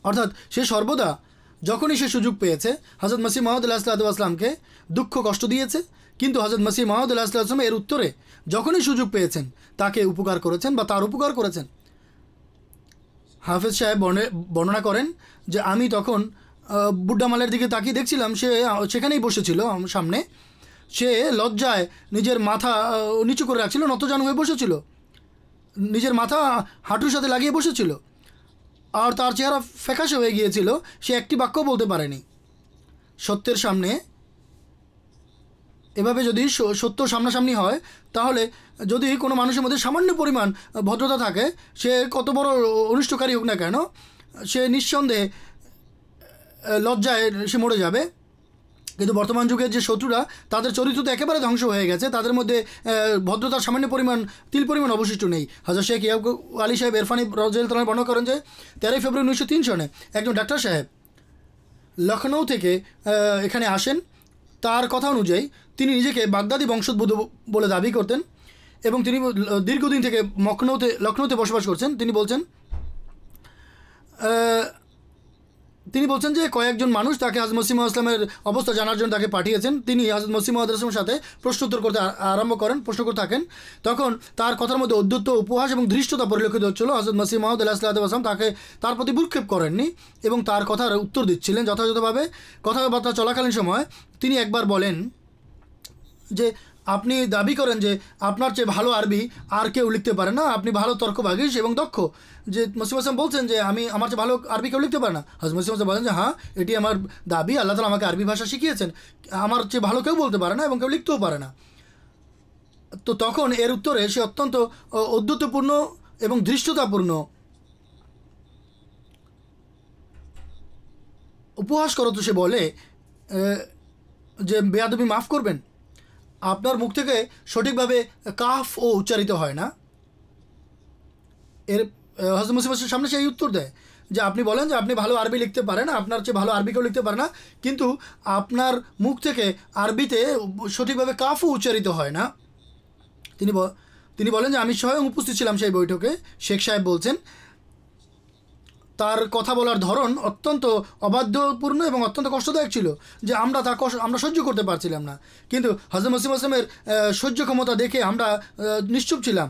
অর্থাৎ সে সর্বদা যখনই সে সুযোগ পেয়েছে হযরত মসিহ মাউদ আলাইহিসসালামকে দুঃখ কষ্ট দিয়েছে, কিন্তু হযরত মসিহ মাউদ আলাইহিসসালাম এর উত্তরে যখনই সুযোগ পেয়েছেন তাকে উপকার করেছেন বা তার উপকার করেছেন। হাফেজ সাহেব বর্ণনা করেন যে আমি তখন বুড্ডামালের দিকে তাকিয়ে দেখছিলাম, সে সেখানেই বসেছিল সামনে। সে লজ্জায় নিজের মাথা নিচু করে রাখছিল, নতজানু হয়ে বসেছিল, নিজের মাথা হাঁটুর সাথে লাগিয়ে বসেছিল আর তার চেহারা ফ্যাকাশে হয়ে গিয়েছিল। সে একটি বাক্য বলতে পারেনি। সত্যের সামনে এভাবে যদি সত্য সামনাসামনি হয় তাহলে যদি কোনো মানুষের মধ্যে সামান্য পরিমাণ ভদ্রতা থাকে, সে কত বড় অনিষ্টকারী হোক না কেন, সে নিঃসন্দেহে লজ্জায় সে মরে যাবে। কিন্তু বর্তমান যুগের যে শত্রুরা, তাদের চরিত্র তো একেবারে ধ্বংস হয়ে গেছে, তাদের মধ্যে ভদ্রতার সামান্য পরিমাণ তিল পরিমাণ অবশিষ্ট নেই। হযরত শেখ ইয়াকুব আলী সাহেব ইরফানি রাদিয়াল্লাহু তাআলা বর্ণনা করেন যে 13 ফেব্রুয়ারি 1903 সনে একজন ডাক্তার সাহেব লখনৌ থেকে এখানে আসেন। তার কথা অনুযায়ী তিনি নিজেকে বাগদাদি বংশোদ্ভূত বলে দাবি করতেন এবং তিনি দীর্ঘদিন থেকে লখনৌতে বসবাস করছেন। তিনি বলছেন যে কয়েকজন মানুষ তাকে হযরত মসিহ মাউদ ইসলামের অবস্থা জানার জন্য তাকে পাঠিয়েছেন। তিনি হযরত মসিহ মাউদ ইসলামের সাথে প্রশ্ন করতে থাকেন। তখন তার কথার মধ্যে ঔদ্ধত্য, উপহাস এবং ধৃষ্টতা পরিলক্ষিত হচ্ছিল। হযরত মসিহ মাউদ আলাইহিসসালাম তার প্রতি ভ্রুক্ষেপ করেননি এবং তার কথার উত্তর দিচ্ছিলেন যথাযথভাবে। কথাবার্তা চলাকালীন সময় তিনি একবার বলেন যে আপনি দাবি করেন যে আপনার চেয়ে ভালো আরবি আর কেউ লিখতে পারে না, আপনি ভালো তর্কভাগিস এবং দক্ষ। যে মসিহ আসলাম বলছেন যে আমার চেয়ে ভালো আরবি কেউ লিখতে পারে না। হযরত মসিহ আসলাম বলেন যে হ্যাঁ, এটি আমার দাবি, আল্লাহ তাআলা আমাকে আরবি ভাষা শিখিয়েছেন, আমার চেয়ে ভালো কেউ বলতে পারে না এবং কেউ লিখতেও পারে না। তো তখন এর উত্তরে সে অত্যন্ত ঔদ্ধত্যপূর্ণ এবং ধৃষ্টতাপূর্ণ উপহাস করত। সে বলে যে বেয়াদবি মাফ করবেন, আপনার মুখ থেকে সঠিকভাবে কাফ ও উচ্চারিত হয় না। এর হযরত মসিহ মাউদের সামনে সেই উত্তর দেয় যে আপনি বলেন যে আপনি ভালো আরবি লিখতে পারেন, আপনার চেয়ে ভালো আরবি কেউ লিখতে পারে না, কিন্তু আপনার মুখ থেকে আরবিতে সঠিকভাবে কাফও উচ্চারিত হয় না। তিনি বলেন যে আমি স্বয়ং উপস্থিত ছিলাম সেই বৈঠকে। শেখ সাহেব বলছেন তার কথা বলার ধরন অত্যন্ত অবাধ্যপূর্ণ এবং অত্যন্ত কষ্টদায়ক ছিল যে আমরা সহ্য করতে পারছিলাম না। কিন্তু হযরত মসিহ আসলামের সহ্য ক্ষমতা দেখে আমরা নিশ্চুপ ছিলাম।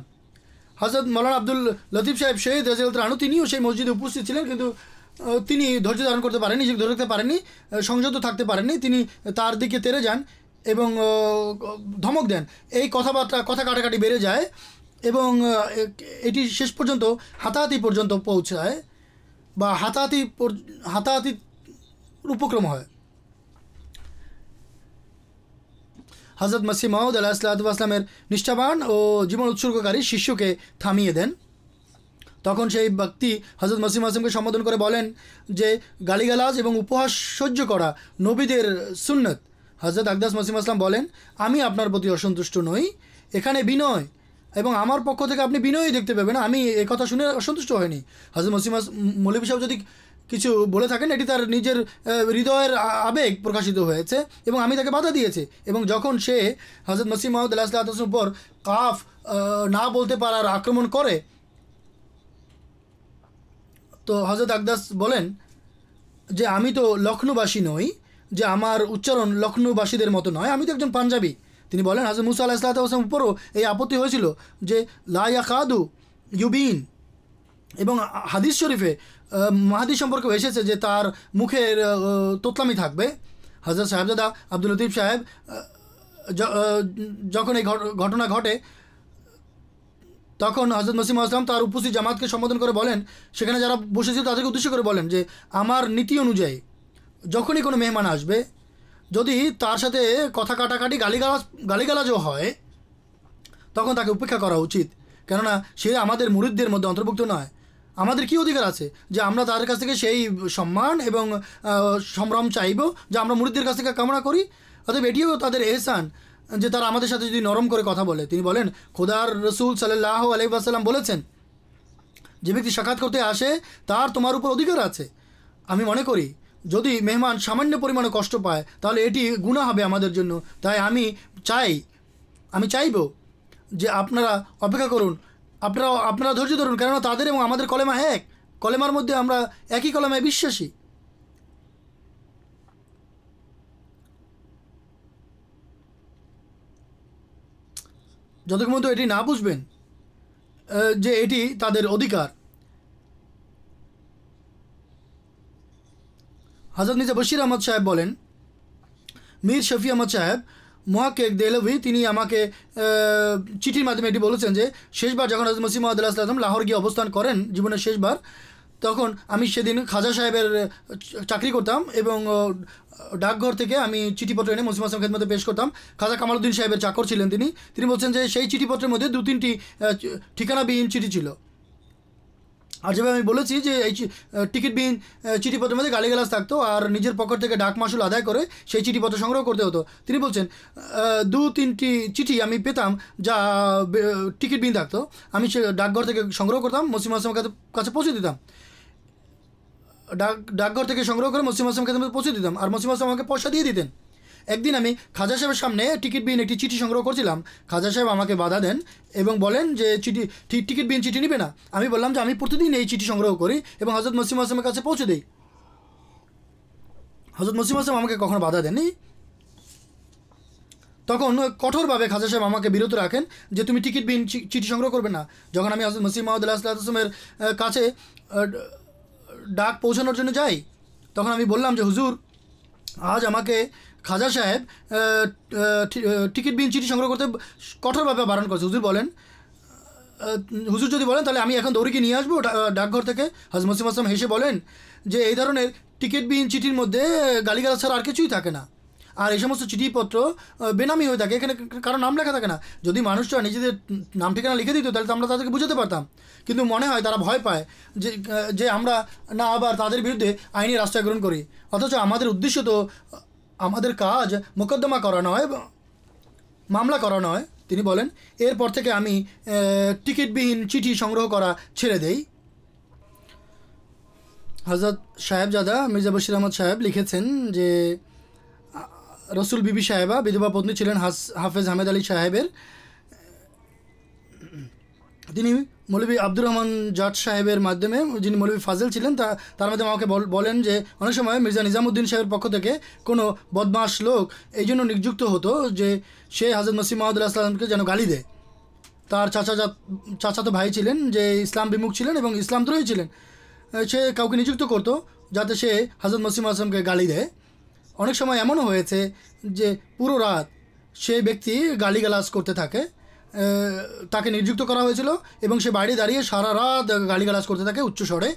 হযরত মাওলানা আব্দুল লতিফ সাহেব শহীদ রাদিয়াল্লাহু তাআলা আনহু তিনিও সেই মসজিদে উপস্থিত ছিলেন, কিন্তু তিনি ধৈর্য ধারণ করতে পারেননি, নিজেকে ধরে রাখতে পারেননি, সংযত থাকতে পারেননি। তিনি তার দিকে তেড়ে যান এবং ধমক দেন। এই কথা কাটাকাটি বেড়ে যায় এবং এটি শেষ পর্যন্ত হাতাহাতি পর্যন্ত পৌঁছায় বা হাতাহাতি উপক্রম হয়। হযরত মসিহ মাউদ আলাইহিসসালামের নিষ্ঠাবান ও জীবন উৎসর্গকারী শিষ্যকে থামিয়ে দেন। তখন সেই ব্যক্তি হযরত মসিহ মাউদকে সম্বোধন করে বলেন যে গালিগালাজ এবং উপহাস সহ্য করা নবীদের সুন্নত, হজরত আকদাস মসিহ আসলাম বলেন, আমি আপনার প্রতি অসন্তুষ্ট নই, এখানে বিনয় এবং আমার পক্ষ থেকে আপনি বিনয়ই দেখতে পাবেন। আমি এই কথা শুনে অসন্তুষ্ট হয়নি। হজরত মৌলভী সাহেব যদি কিছু বলে থাকেন, এটি তার নিজের হৃদয়ের আবেগ প্রকাশিত হয়েছে এবং আমি তাকে বাধা দিয়েছি। এবং যখন সে হজরত মসিহ মাউদ আলাহিসাল্লামের উপর কাফ না বলতে পারার আক্রমণ করে, তো হজরত আকদাস বলেন যে আমি তো লখনৌবাসী নই, যে আমার উচ্চারণ লখনৌবাসীদের মতো নয়, আমি তো একজন পাঞ্জাবি। তিনি বলেন হজরত মুসা আলাহিসাল্লামের উপরও এই আপত্তি হয়েছিল যে লা ইয়াকাদু ইউবিন, এবং হাদিস শরীফে মাহাদি সম্পর্কে এসেছে যে তার মুখের তোতলামি থাকবে। হজরত সাহেবজাদা আব্দুল লতিফ সাহেব যখন এই ঘটনা ঘটে, তখন হজরত মসিহ আসলাম তার উপস্থিত জামাতকে সম্বোধন করে বলেন, সেখানে যারা বসেছিল তাদেরকে উদ্দেশ্য করে বলেন যে আমার নীতি অনুযায়ী যখনই কোনো মেহমান আসবে, যদি তার সাথে কথা কাটাকাটি গালিগালাজও হয়, তখন তাকে উপেক্ষা করা উচিত, কেননা সে আমাদের মুরিদদের মধ্যে অন্তর্ভুক্ত নয়। আমাদের কী অধিকার আছে যে আমরা তাদের কাছ থেকে সেই সম্মান এবং সম্ভ্রম চাইব যা আমরা মুরিদদের কাছ থেকে কামনা করি? অতএব এটিও তাদের এহসান যে তারা আমাদের সাথে যদি নরম করে কথা বলে। তিনি বলেন, খোদার রসুল সাল্লাল্লাহু আলাইহি ওয়াসাল্লাম বলেছেন, যে ব্যক্তি সাক্ষাৎ করতে আসে তার তোমার উপর অধিকার আছে। আমি মনে করি যদি মেহমান সামান্য পরিমাণে কষ্ট পায় তাহলে এটি গুনাহ হবে আমাদের জন্য। তাই আমি চাইব যে আপনারা অপেক্ষা করুন, আপনারা ধৈর্য ধরুন, কেননা তাদের এবং আমাদের কলেমা এক, কলেমার মধ্যে আমরা একই কলেমায় বিশ্বাসী। যতক্ষণ পর্যন্ত এটি না বুঝবেন যে এটি তাদের অধিকার। হযরত মির্জা বশির আহমদ সাহেব বলেন, মীর শফি আহমদ সাহেব মুহাক্কিক দেহলভি তিনি আমাকে চিঠির মাধ্যমে এটি বলেছেন যে শেষবার যখন হযরত মসিহ মাউদ আলাইহিস সালাম লাহোর গিয়ে অবস্থান করেন জীবনের শেষবার, তখন আমি সেদিন খাজা সাহেবের চাকরি করতাম এবং ডাকঘর থেকে আমি চিঠিপত্র এনে মসিহ আসলাম খেদমতে পেশ করতাম। খাজা কামালউদ্দিন সাহেবের চাকর ছিলেন তিনি বলছেন যে সেই চিঠিপত্রের মধ্যে 2-3টি ঠিকানাবিহীন চিঠি ছিল। আর যেভাবে আমি বলেছি যে এই টিকিটবিহীন চিঠিপত্রের মধ্যে গালিগালাজ থাকতো আর নিজের পকেট থেকে ডাক মাসুল আদায় করে সেই চিঠিপত্র সংগ্রহ করতে হতো। তিনি বলছেন 2-3টি চিঠি আমি পেতাম যা টিকিটবিহীন থাকতো, আমি সে ডাকঘর থেকে সংগ্রহ করতাম, মসিহ আসলামের কাছে পৌঁছে দিতাম। ডাকঘর থেকে সংগ্রহ করে মসিহ আসলামের কাছে পৌঁছে দিতাম আর মসিহ আসলাম আমাকে পয়সা দিয়ে দিতেন। একদিন আমি খাজা সাহেবের সামনে টিকিটবিহীন একটি চিঠি সংগ্রহ করছিলাম। খাজা সাহেব আমাকে বাধা দেন এবং বলেন যে টিকিটবিহীন চিঠি নিবে না। আমি বললাম যে আমি প্রতিদিন এই চিঠি সংগ্রহ করি এবং হযরত মসিহ আসলামের কাছে পৌঁছে দিই। হযরত মসিহ আসলাম আমাকে কখনো বাধা দেননি। তখন কঠোরভাবে খাজা সাহেব আমাকে বিরত রাখেন যে তুমি টিকিটবিহীন চিঠি সংগ্রহ করবে না। যখন আমি হযরত মসিহ মাউদ আলাইহিস সালামের কাছে ডাক পৌঁছানোর জন্য যাই, তখন আমি বললাম যে হুজুর, আজ আমাকে খাজা সাহেব টিকিটবিহীন চিঠি সংগ্রহ করতে কঠোরভাবে বারণ করছে। হুজুর যদি বলেন তাহলে আমি এখন দৌড়িকে নিয়ে আসবো ডাকঘর থেকে। হযরত মসিহ আসলাম হেসে বলেন যে এই ধরনের টিকিটবিহীন চিঠির মধ্যে গালিগালাজ ছাড়া আর কিছুই থাকে না, আর এই সমস্ত চিঠিপত্র বেনামি হয়ে থাকে, এখানে কারো নাম লেখা থাকে না। যদি মানুষরা নিজেদের নাম ঠিকানা লিখে দিত তাহলে তো আমরা তাদেরকে বুঝাতে পারতাম, কিন্তু মনে হয় তারা ভয় পায় যে আমরা না আবার তাদের বিরুদ্ধে আইনি রাস্তা গ্রহণ করি। অথচ আমাদের উদ্দেশ্য তো আমাদের কাজ মোকদ্দমা করা নয়, মামলা করা নয়। তিনি বলেন এরপর থেকে আমি টিকিটবিহীন চিঠি সংগ্রহ করা ছেড়ে দেই। হযরত সাহেবজাদা মির্জা বশির আহমদ সাহেব লিখেছেন যে রসুল বিবি সাহেবা বিধবা পত্নী ছিলেন হাফেজ হামেদ আলী সাহেবের। তিনি মৌলভী আব্দুর রহমান জাট সাহেবের মাধ্যমে, যিনি মৌলভী ফাজেল ছিলেন, তার মাধ্যমে আমাকে বলেন যে অনেক সময় মির্জা নিজামুদ্দিন সাহেবের পক্ষ থেকে কোনো বদমাশ লোক এই জন্য নিযুক্ত হতো যে সে হযরত মসিহ মাউদ আলাইহিস সালামকে যেন গালি দেয়। তার চাচাতো ভাই ছিলেন যে ইসলাম বিমুখ ছিলেন এবং ইসলামদ্রোহী ছিলেন, সে কাউকে নিযুক্ত করতো যাতে সে হযরত মসিহ আসলামকে গালি দেয়। অনেক সময় এমনও হয়েছে যে পুরো রাত সেই ব্যক্তি গালিগালাজ করতে থাকে, তাকে নিযুক্ত করা হয়েছিল এবং সে বাইরে দাঁড়িয়ে সারা রাত গালিগালাজ করতে থাকে উচ্চ স্বরে।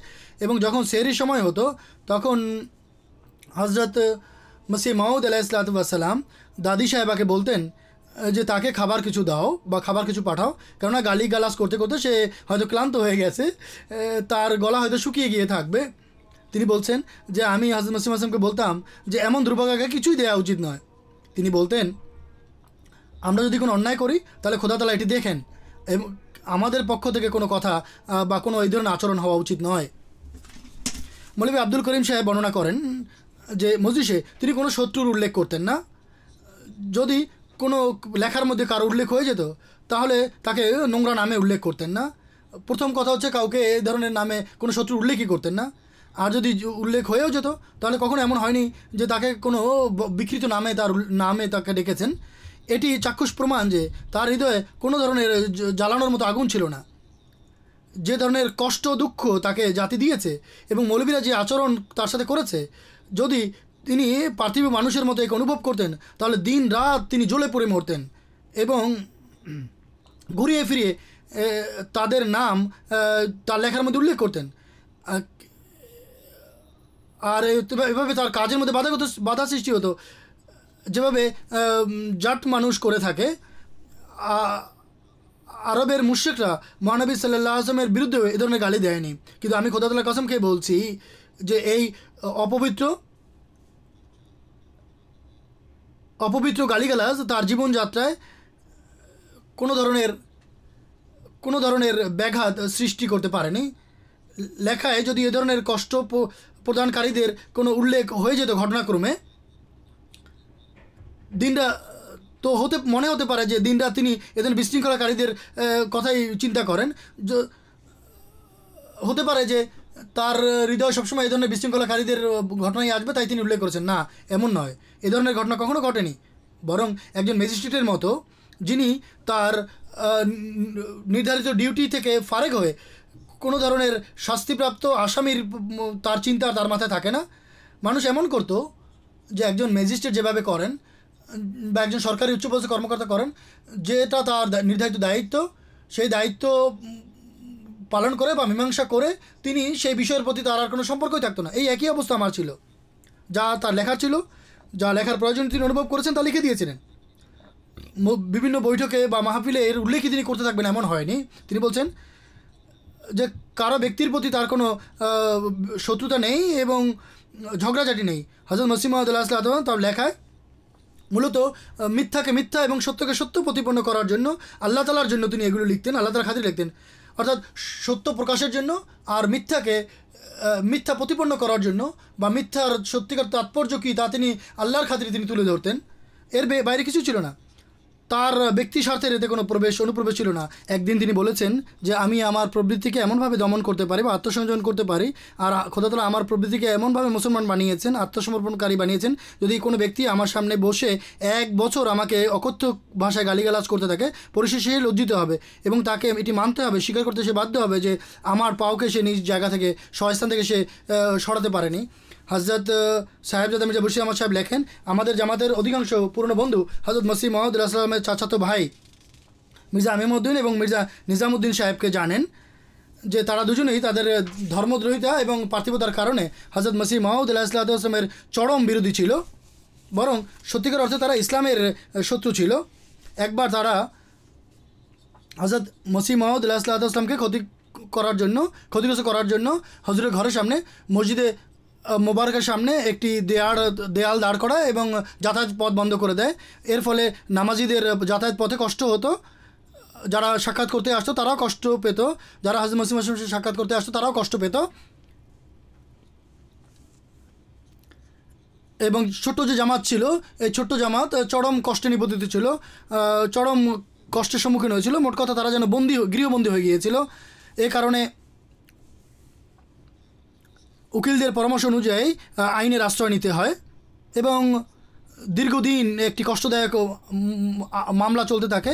এবং যখন সেহরির সময় হতো তখন হযরত মসিহ মাউদ আলাইহিসসালাম দাদি সাহেবাকে বলতেন যে তাকে খাবার কিছু দাও বা খাবার কিছু পাঠাও, কেননা গালিগালাজ করতে করতে সে হয়তো ক্লান্ত হয়ে গেছে, তার গলা হয়তো শুকিয়ে গিয়ে থাকবে। তিনি বলছেন যে আমি হযরত মসিহ আসলামকে বলতাম যে এমন দুর্ভাগ্যকে কিছুই দেওয়া উচিত নয়, তিনি বলতেন, আমরা যদি কোনো অন্যায় করি তাহলে খোদা তাআলা এটি দেখেন এবং আমাদের পক্ষ থেকে কোনো কথা বা কোনো এই ধরনের আচরণ হওয়া উচিত নয়। মৌলভী আব্দুল করিম সাহেব বর্ণনা করেন যে মজলিসে তিনি কোনো শত্রুর উল্লেখ করতেন না। যদি কোনো লেখার মধ্যে কারো উল্লেখ হয়ে যেত তাহলে তাকে নোংরা নামে উল্লেখ করতেন না। প্রথম কথা হচ্ছে কাউকে এই ধরনের নামে কোনো শত্রুর উল্লেখই করতেন না। আর যদি উল্লেখ হয়েও যেত তাহলে কখনো এমন হয়নি যে তাকে কোনো বিকৃত নামে নামে তাকে ডেকেছেন। এটি চাক্ষুষ প্রমাণ যে তার হৃদয়ে কোনো ধরনের জ্বালানোর মতো আগুন ছিল না। যে ধরনের কষ্ট দুঃখ তাকে জাতি দিয়েছে এবং মৌলবীরা যে আচরণ তার সাথে করেছে, যদি তিনি পার্থিব মানুষের মতো একে অনুভব করতেন তাহলে দিন রাত তিনি জ্বলে পড়ে মরতেন এবং ঘুরিয়ে ফিরিয়ে তাদের নাম তার লেখার মধ্যে উল্লেখ করতেন। আর এভাবে তার কাজের মধ্যে বাধা সৃষ্টি হতো, যেভাবে জাট মানুষ করে থাকে। আরবের মুশরিকরা মহানবী সাল্লাল্লাহু আলাইহি ওয়াসাল্লামের বিরুদ্ধে এ ধরনের গালি দেয়নি, কিন্তু আমি খোদা তাআলার কসম খেয়ে বলছি যে এই অপবিত্র গালিগালাজ তার জীবনযাত্রায় কোনো ধরনের ব্যাঘাত সৃষ্টি করতে পারেনি। লেখায় যদি এ ধরনের কষ্ট প্রদানকারীদের কোনো উল্লেখ হয়ে যেত ঘটনাক্রমে, দিনটা তো মনে হতে পারে যে দিনরাত তিনি এদের বিশৃঙ্খলাকারীদের কথাই চিন্তা করেন। হতে পারে যে তার হৃদয় সবসময় এই ধরনের বিশৃঙ্খলাকারীদের ঘটনাই আসবে, তাই তিনি উল্লেখ করেছেন। না, এমন নয়। এ ধরনের ঘটনা কখনো ঘটেনি। বরং একজন ম্যাজিস্ট্রেটের মতো, যিনি তার নির্ধারিত ডিউটি থেকে ফারেক হয়ে কোনো ধরনের শাস্তিপ্রাপ্ত আসামির তার চিন্তা তার মাথায় থাকে না। মানুষ এমন করতো যে একজন ম্যাজিস্ট্রেট যেভাবে করেন বা একজন সরকারি উচ্চপদস্থ কর্মকর্তা করেন, যেটা তার নির্ধারিত দায়িত্ব, সেই দায়িত্ব পালন করে বা মীমাংসা করে তিনি সেই বিষয়ের প্রতি তার আর কোনো সম্পর্কই থাকতো না। এই একই অবস্থা আমার ছিল। যা তার লেখার ছিল, যা লেখার প্রয়োজন তিনি অনুভব করেছেন তা লিখে দিয়েছিলেন। বিভিন্ন বৈঠকে বা মাহফিলে এর উল্লেখই তিনি করতে থাকবেন এমন হয়নি। তিনি বলছেন যে কারো ব্যক্তির প্রতি তার কোনো শত্রুতা নেই এবং ঝগড়াঝাটি নেই। হযরত মসিহ মাউদ আলাইহিস সালাম তার লেখায় মূলত মিথ্যাকে মিথ্যা এবং সত্যকে সত্য প্রতিপন্ন করার জন্য, আল্লাহ তাআলার জন্য তিনি এগুলো লিখতেন, আল্লাহ তাআলার খাতিরে লিখতেন। অর্থাৎ সত্য প্রকাশের জন্য আর মিথ্যাকে মিথ্যা প্রতিপন্ন করার জন্য বা মিথ্যার সত্যিকার তাৎপর্য কী তা তিনি আল্লাহর খাতিরে তিনি তুলে ধরতেন। এর বাইরে কিছু ছিল না। তার ব্যক্তি স্বার্থের এতে কোনো অনুপ্রবেশ ছিল না। একদিন তিনি বলেছেন যে আমি আমার প্রবৃত্তিকে এমনভাবে দমন করতে পারি বা আত্মসংযম করতে পারি, আর খোদা তাআলা আমার প্রবৃত্তিকে এমনভাবে মুসলমান বানিয়েছেন, আত্মসমর্পণকারী বানিয়েছেন, যদি কোনো ব্যক্তি আমার সামনে বসে 1 বছর আমাকে অকথ্য ভাষায় গালিগালাজ করতে থাকে, পরিশেষে সে লজ্জিত হবে এবং তাকে এটি মানতে হবে, স্বীকার করতে সে বাধ্য হবে যে আমার পাওকে সে নিজ জায়গা থেকে, স্বস্থান থেকে সে সরাতে পারেনি। হযরত সাহেবজাদা মির্জা বশির আহমদ সাহেব লেখেন, আমাদের জামাতের অধিকাংশ পুরনো বন্ধু হযরত মসিহ মাউদ আলাইহিস সালামের চাচাতো ভাই মির্জা আমিমউদ্দিন এবং মির্জা নিজামউদ্দিন সাহেবকে জানেন যে তারা দুজনেই তাদের ধর্মদ্রোহিতা এবং পার্থিবতার কারণে হযরত মসিহ মাউদ আলাইহিস সালামের চরম বিরোধী ছিল। বরং সত্যিকার অর্থে তারা ইসলামের শত্রু ছিল। একবার তারা হযরত মসিহ মাউদ আলাইহিস সালামকে ক্ষতিগ্রস্ত করার জন্য হজরতের ঘরের সামনে, মসজিদে মোবারকের সামনে একটি দেয়াল দাঁড় করায় এবং যাতায়াত পথ বন্ধ করে দেয়। এর ফলে নামাজিদের যাতায়াত পথে কষ্ট হতো, যারা সাক্ষাৎ করতে আসতো তারাও কষ্ট পেত, যারা হযরত মসিহ মাউদ সাক্ষাৎ করতে আসতো তারাও কষ্ট পেত। এবং ছোট্ট যে জামাত ছিল, এই ছোট্ট জামাত চরম কষ্টে নিপতিত ছিল, চরম কষ্টের সম্মুখীন হয়েছিল। মোট কথা তারা যেন গৃহবন্দী হয়ে গিয়েছিল। এ কারণে উকিলদের পরামর্শ অনুযায়ী আইনের আশ্রয় নিতে হয় এবং দীর্ঘদিন একটি কষ্টদায়ক মামলা চলতে থাকে।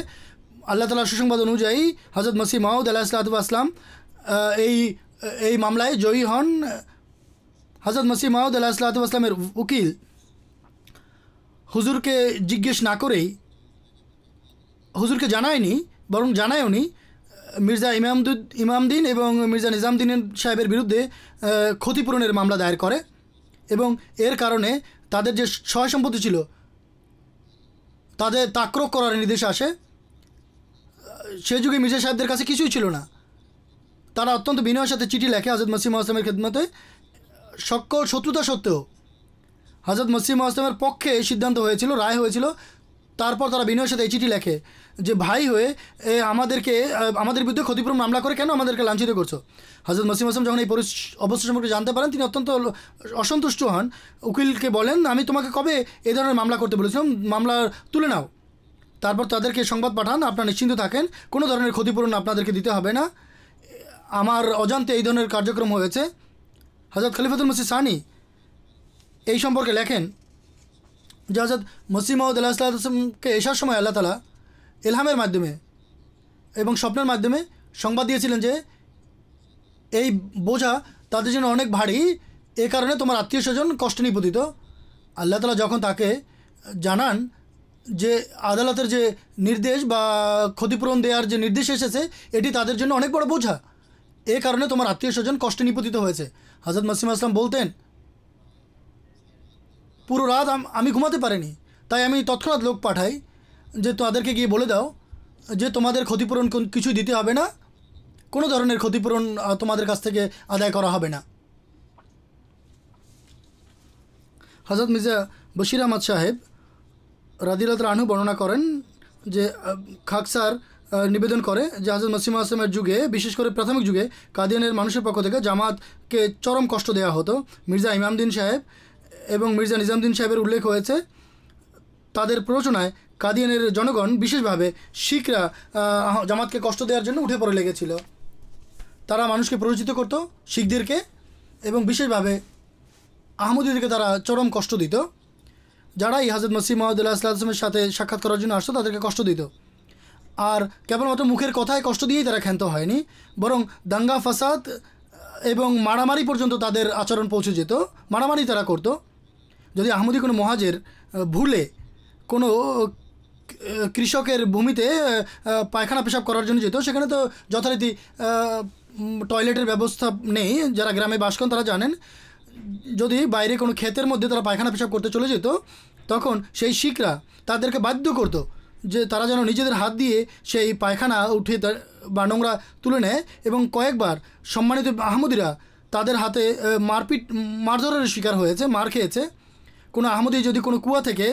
আল্লাহ তাআলার সুসংবাদ অনুযায়ী হযরত মসিহ মাউদ আলাইহিস সালাম এই মামলায় জয়ী হন। হযরত মসিহ মাউদ আলাইহিস সালামের উকিল হুজুরকে জিজ্ঞেস না করেই, হুজুরকে জানায়নি বরং জানায়ওনি, মির্জা ইমামদ্দিন এবং মির্জা নিজামদ্দিন সাহেবের বিরুদ্ধে ক্ষতিপূরণের মামলা দায়ের করে এবং এর কারণে তাদের যে সয় সম্পত্তি ছিল তাদের তাক্রক করার নির্দেশ আসে। সে যুগে মির্জা সাহেবদের কাছে কিছুই ছিল না। তারা অত্যন্ত বিনয়ের সাথে চিঠি লেখে হযরত মসিহ মাউদ আলাইহিস সালামের খেদমতে, সকল শত্রুতা সত্ত্বেও হজরত মসিহ আসলামের পক্ষে সিদ্ধান্ত হয়েছিল, রায় হয়েছিল। তারপর তারা বিনয়ের সাথে এই চিঠি লেখে যে ভাই হয়ে আমাদের বিরুদ্ধে ক্ষতিপূরণ মামলা করে কেন আমাদেরকে লাঞ্ছিত করছো। হজরত মসিহ আসলাম যখন এই অবস্থা সম্পর্কে জানতে পারেন, তিনি অত্যন্ত অসন্তুষ্ট হন। উকিলকে বলেন, আমি তোমাকে কবে এই ধরনের মামলা করতে বলেছিলাম, মামলা তুলে নাও। তারপর তাদেরকে সংবাদ পাঠান, আপনারা নিশ্চিন্ত থাকেন, কোনো ধরনের ক্ষতিপূরণ আপনাদেরকে দিতে হবে না, আমার অজান্তে এই ধরনের কার্যক্রম হয়েছে। হজরত খলিফাতুল মসিহ সানি এই সম্পর্কে লেখেন যে হজরত মসিহ মাউদ আলাহিসাল্লামকে এসার সময় আল্লাহ তাআলা ইলহামের মাধ্যমে এবং স্বপ্নের মাধ্যমে সংবাদ দিয়েছিলেন যে এই বোঝা তাদের জন্য অনেক ভারী, এ কারণে তোমার আত্মীয় স্বজন কষ্ট নিপতিত। আল্লাহ তাআলা যখন তাকে জানান যে আদালতের যে নির্দেশ বা ক্ষতিপূরণ দেওয়ার যে নির্দেশ এসেছে এটি তাদের জন্য অনেক বড় বোঝা, এ কারণে তোমার আত্মীয় স্বজন কষ্ট নিপতিত হয়েছে। হজরত মসিহ আসলাম বলতেন, পুরো রাত আমি ঘুমাতে পারিনি, তাই আমি তৎক্ষণাৎ লোক পাঠাই যে তাদেরকে গিয়ে বলে দাও যে তোমাদের ক্ষতিপূরণ কিছুই দিতে হবে না, কোনো ধরনের ক্ষতিপূরণ তোমাদের কাছ থেকে আদায় করা হবে না। হজরত মির্জা বশির আহমদ সাহেব রাদিয়াল্লাহু তাআলা আনহু বর্ণনা করেন যে খাকসার নিবেদন করে যে হজরত মসিহ আসলামের যুগে, বিশেষ করে প্রাথমিক যুগে কাদিয়ানের মানুষের পক্ষ থেকে জামাতকে চরম কষ্ট দেওয়া হতো। মির্জা ইমামউদ্দিন সাহেব এবং মির্জা নিজামউদ্দিন সাহেবের উল্লেখ হয়েছে, তাদের প্ররোচনায় কাদিয়ানের জনগণ, বিশেষভাবে শিখরা জামাতকে কষ্ট দেওয়ার জন্য উঠে পড়ে লেগেছিল। তারা মানুষকে প্ররোচিত করত, শিখদেরকে, এবং বিশেষভাবে আহমদীদেরকে তারা চরম কষ্ট দিত। যারা এই হজরত মসিহ মাউদ আলাইহিসসালামের সাথে সাক্ষাৎ করার জন্য আসতো তাদেরকে কষ্ট দিত। আর কেবলমাত্র মুখের কথায় কষ্ট দিয়েই তারা ক্ষান্ত হয়নি, বরং দাঙ্গা ফাসাদ এবং মারামারি পর্যন্ত তাদের আচরণ পৌঁছে যেত, মারামারি তারা করত। যদি আহমদী কোনো মহাজের ভুলে কোনো কৃষকের ভূমিতে পায়খানা পেশাব করার জন্য যেত, সেখানে তো যথারীতি টয়লেটের ব্যবস্থা নেই, যারা গ্রামে বাস করেন তারা জানেন। যদি বাইরে কোনো ক্ষেতের মধ্যে তারা পায়খানা পেশাব করতে চলে যেত, তখন সেই শিখরা তাদেরকে বাধ্য করতো যে তারা যেন নিজেদের হাত দিয়ে সেই পায়খানা উঠে বা নোংরা তুলে নেয়। এবং কয়েকবার সম্মানিত আহমদীরা তাদের হাতে মারধরের শিকার হয়েছে, মার খেয়েছে। কোনো আহমদী যদি কোনো কুয়া থেকে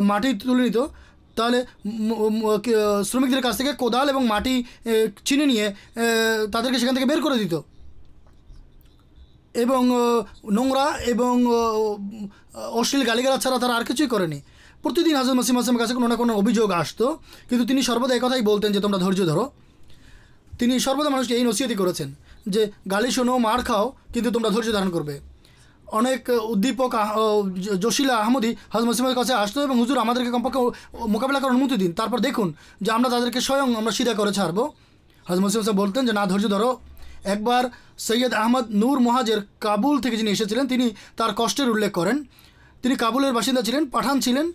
মাটি তুলে নিত, তাহলে শ্রমিকদের কাছ থেকে কোদাল এবং মাটি চিনে নিয়ে তাদেরকে সেখান থেকে বের করে দিত। এবং নোংরা এবং অশ্লীল গালিগালাজ ছাড়া তারা আর কিছুই করেনি। প্রতিদিন হজরত মসিহ আসলামের কাছে কোনো না কোনো অভিযোগ আসতো, কিন্তু তিনি সর্বদা এই কথাই বলতেন যে তোমরা ধৈর্য ধরো। তিনি সর্বদা মানুষকে এই নসিহতই করেছেন যে গালি শোনো, মার খাও, কিন্তু তোমরা ধৈর্য ধারণ করবে। অনেক উদ্দীপক জসিলা আহমদী হজরত মসিহের কাছে আসতো এবং হুজুর আমাদেরকে কমপক্ষে মোকাবিলা করার অনুমতি দিন, তারপর দেখুন যে আমরা তাদেরকে স্বয়ং আমরা সিধা করে ছাড়বো। হজরত মসিহ বলতেন যে না, ধৈর্য ধরো। একবার সৈয়দ আহমদ নূর মহাজের কাবুল থেকে যিনি এসেছিলেন, তিনি তার কষ্টের উল্লেখ করেন। তিনি কাবুলের বাসিন্দা ছিলেন, পাঠান ছিলেন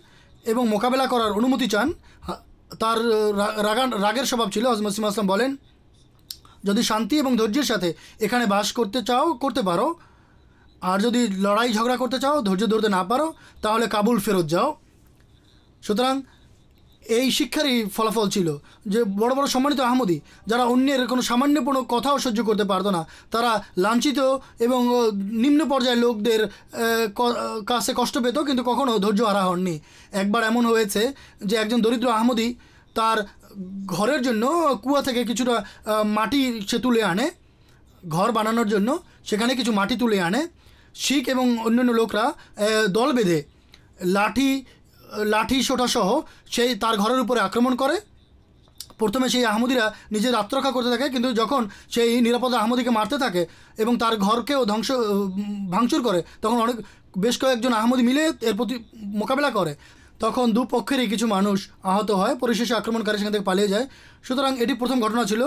এবং মোকাবেলা করার অনুমতি চান। তার রাগের স্বভাব ছিল। হজরত মসিহ আসলাম বলেন, যদি শান্তি এবং ধৈর্যের সাথে এখানে বাস করতে চাও করতে পারো, আর যদি লড়াই ঝগড়া করতে চাও, ধৈর্য ধরতে না পারো, তাহলে কাবুল ফেরত যাও। সুতরাং এই শিক্ষারই ফলাফল ছিল যে বড় বড় সম্মানিত আহমদী যারা অন্যের কোনো সামান্য কোনো কথাও সহ্য করতে পারতো না, তারা লাঞ্ছিত এবং নিম্ন পর্যায়ের লোকদের কাছে কষ্ট পেত, কিন্তু কখনও ধৈর্য হারা হননি। একবার এমন হয়েছে যে একজন দরিদ্র আহমদী তার ঘরের জন্য কুয়া থেকে কিছুটা মাটি সে তুলে আনে, ঘর বানানোর জন্য সেখানে কিছু মাটি তুলে আনে। শিখ এবং অন্যান্য লোকরা দল বেঁধে লাঠি সোঁটাসহ সেই তার ঘরের উপরে আক্রমণ করে। প্রথমে সেই আহমদীরা নিজের আত্মরক্ষা করতে থাকে, কিন্তু যখন সেই নিরাপদ আহমদীকে মারতে থাকে এবং তার ঘরকেও ভাঙচুর করে, তখন বেশ কয়েকজন আহমদী মিলে এর প্রতি মোকাবেলা করে। তখন দুপক্ষেরই কিছু মানুষ আহত হয়, পরিশেষে আক্রমণকারী সেখান থেকে পালিয়ে যায়। সুতরাং এটি প্রথম ঘটনা ছিল।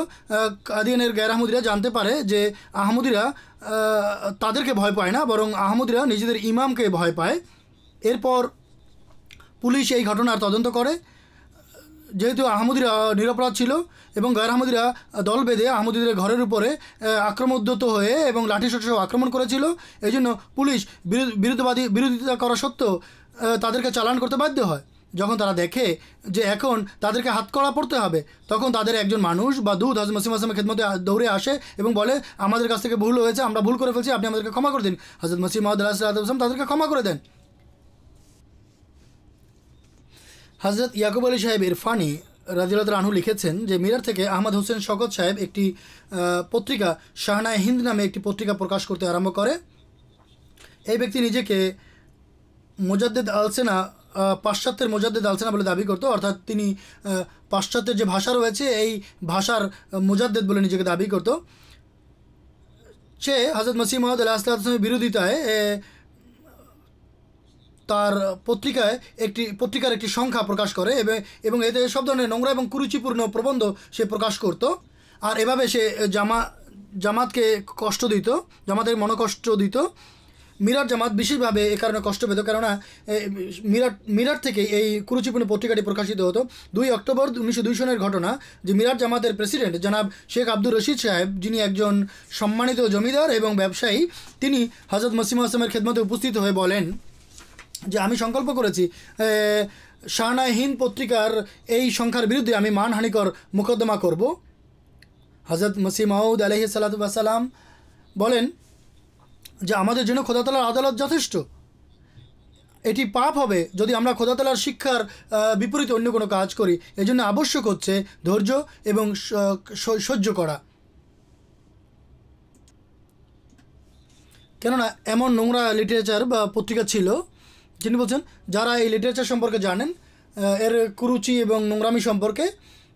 কাদিয়ানের গায়ের আহমদীরা জানতে পারে যে আহমদীরা তাদেরকে ভয় পায় না, বরং আহমদীরা নিজেদের ইমামকে ভয় পায়। এরপর পুলিশ এই ঘটনার তদন্ত করে। যেহেতু আহমদীরা নিরপরাধ ছিল এবং গায়ের আহমদীরা দল বেঁধে আহমদীদের ঘরের উপরে আক্রমণোদ্যত হয়ে এবং লাঠিসোঁটা আক্রমণ করেছিল, এই জন্য পুলিশ বিরোধিতা করা সত্ত্বেও তাদেরকে চালান করতে বাধ্য হয়। যখন তারা দেখে যে এখন তাদেরকে হাতকড়া পড়তে হবে, তখন তাদের একজন মানুষ বা দূত হজরত মসিহ আসলামের খেদমতে দৌড়ে আসে এবং বলে, আমাদের কাছ থেকে ভুল হয়েছে, আমরা ভুল করে ফেলছি, আপনি আমাদেরকে ক্ষমা করে দিন। হজরত মসিহ মাউদ আলাইহিসসালাম তাদেরকে ক্ষমা করে দেন হজরত ইয়াকুব আলী সাহেব ইরফানি রাদিয়াল্লাহু তাআলা আনহু লিখেছেন যে মিরাট থেকে আহমদ হোসেন শওকত সাহেব একটি পত্রিকা শাহনায়ে হিন্দ নামে একটি পত্রিকা প্রকাশ করতে আরম্ভ করে। এই ব্যক্তি নিজেকে মুজাদ্দেদ আলসেনা, পাশ্চাত্যের মুজাদ্দেদ আলসেনা বলে দাবি করত, অর্থাৎ তিনি পাশ্চাত্যের যে ভাষা রয়েছে এই ভাষার মুজাদ্দেদ বলে নিজেকে দাবি করত। সে হজরত মসিহ মউদ আলাইহিস সালামের বিরোধিতায় তার পত্রিকার একটি সংখ্যা প্রকাশ করে এবং এতে সব ধরনের নোংরা এবং কুরুচিপূর্ণ প্রবন্ধ সে প্রকাশ করত। আর এভাবে সে জামাতকে কষ্ট দিত, জামাতের মনোকষ্ট দিত। মিরাট জামাত বিশেষভাবে এ কারণে কষ্ট পেত, কেননা মিরাট থেকে এই কুরুচিপূর্ণ পত্রিকাটি প্রকাশিত হতো। 2 অক্টোবর 1902 সনের ঘটনা যে মিরাট জামাতের প্রেসিডেন্ট জনাব শেখ আব্দুর রশিদ সাহেব, যিনি একজন সম্মানিত জমিদার এবং ব্যবসায়ী, তিনি হজরত মসিহ মউদ আসলামের খেদমতে উপস্থিত হয়ে বলেন যে আমি সংকল্প করেছি শাহনায়ে হিন্দ পত্রিকার এই সংখ্যার বিরুদ্ধে আমি মানহানিকর মোকদ্দমা করব। হজরত মসিহ মউদ আলাইহিস সালাতু ওয়াস সালাম বলেন যে আমাদের জন্য খোদা তাআলার আদালত যথেষ্ট। এটি পাপ হবে যদি আমরা খোদা তাআলার শিক্ষার বিপরীতে অন্য কোনো কাজ করি। এজন্য আবশ্যক হচ্ছে ধৈর্য এবং সহ্য করা, কেননা এমন নোংরা লিটারেচার বা পত্রিকা ছিল। যিনি বলছেন যারা এই লিটারেচার সম্পর্কে জানেন, এর কুরুচি এবং নোংরামি সম্পর্কে,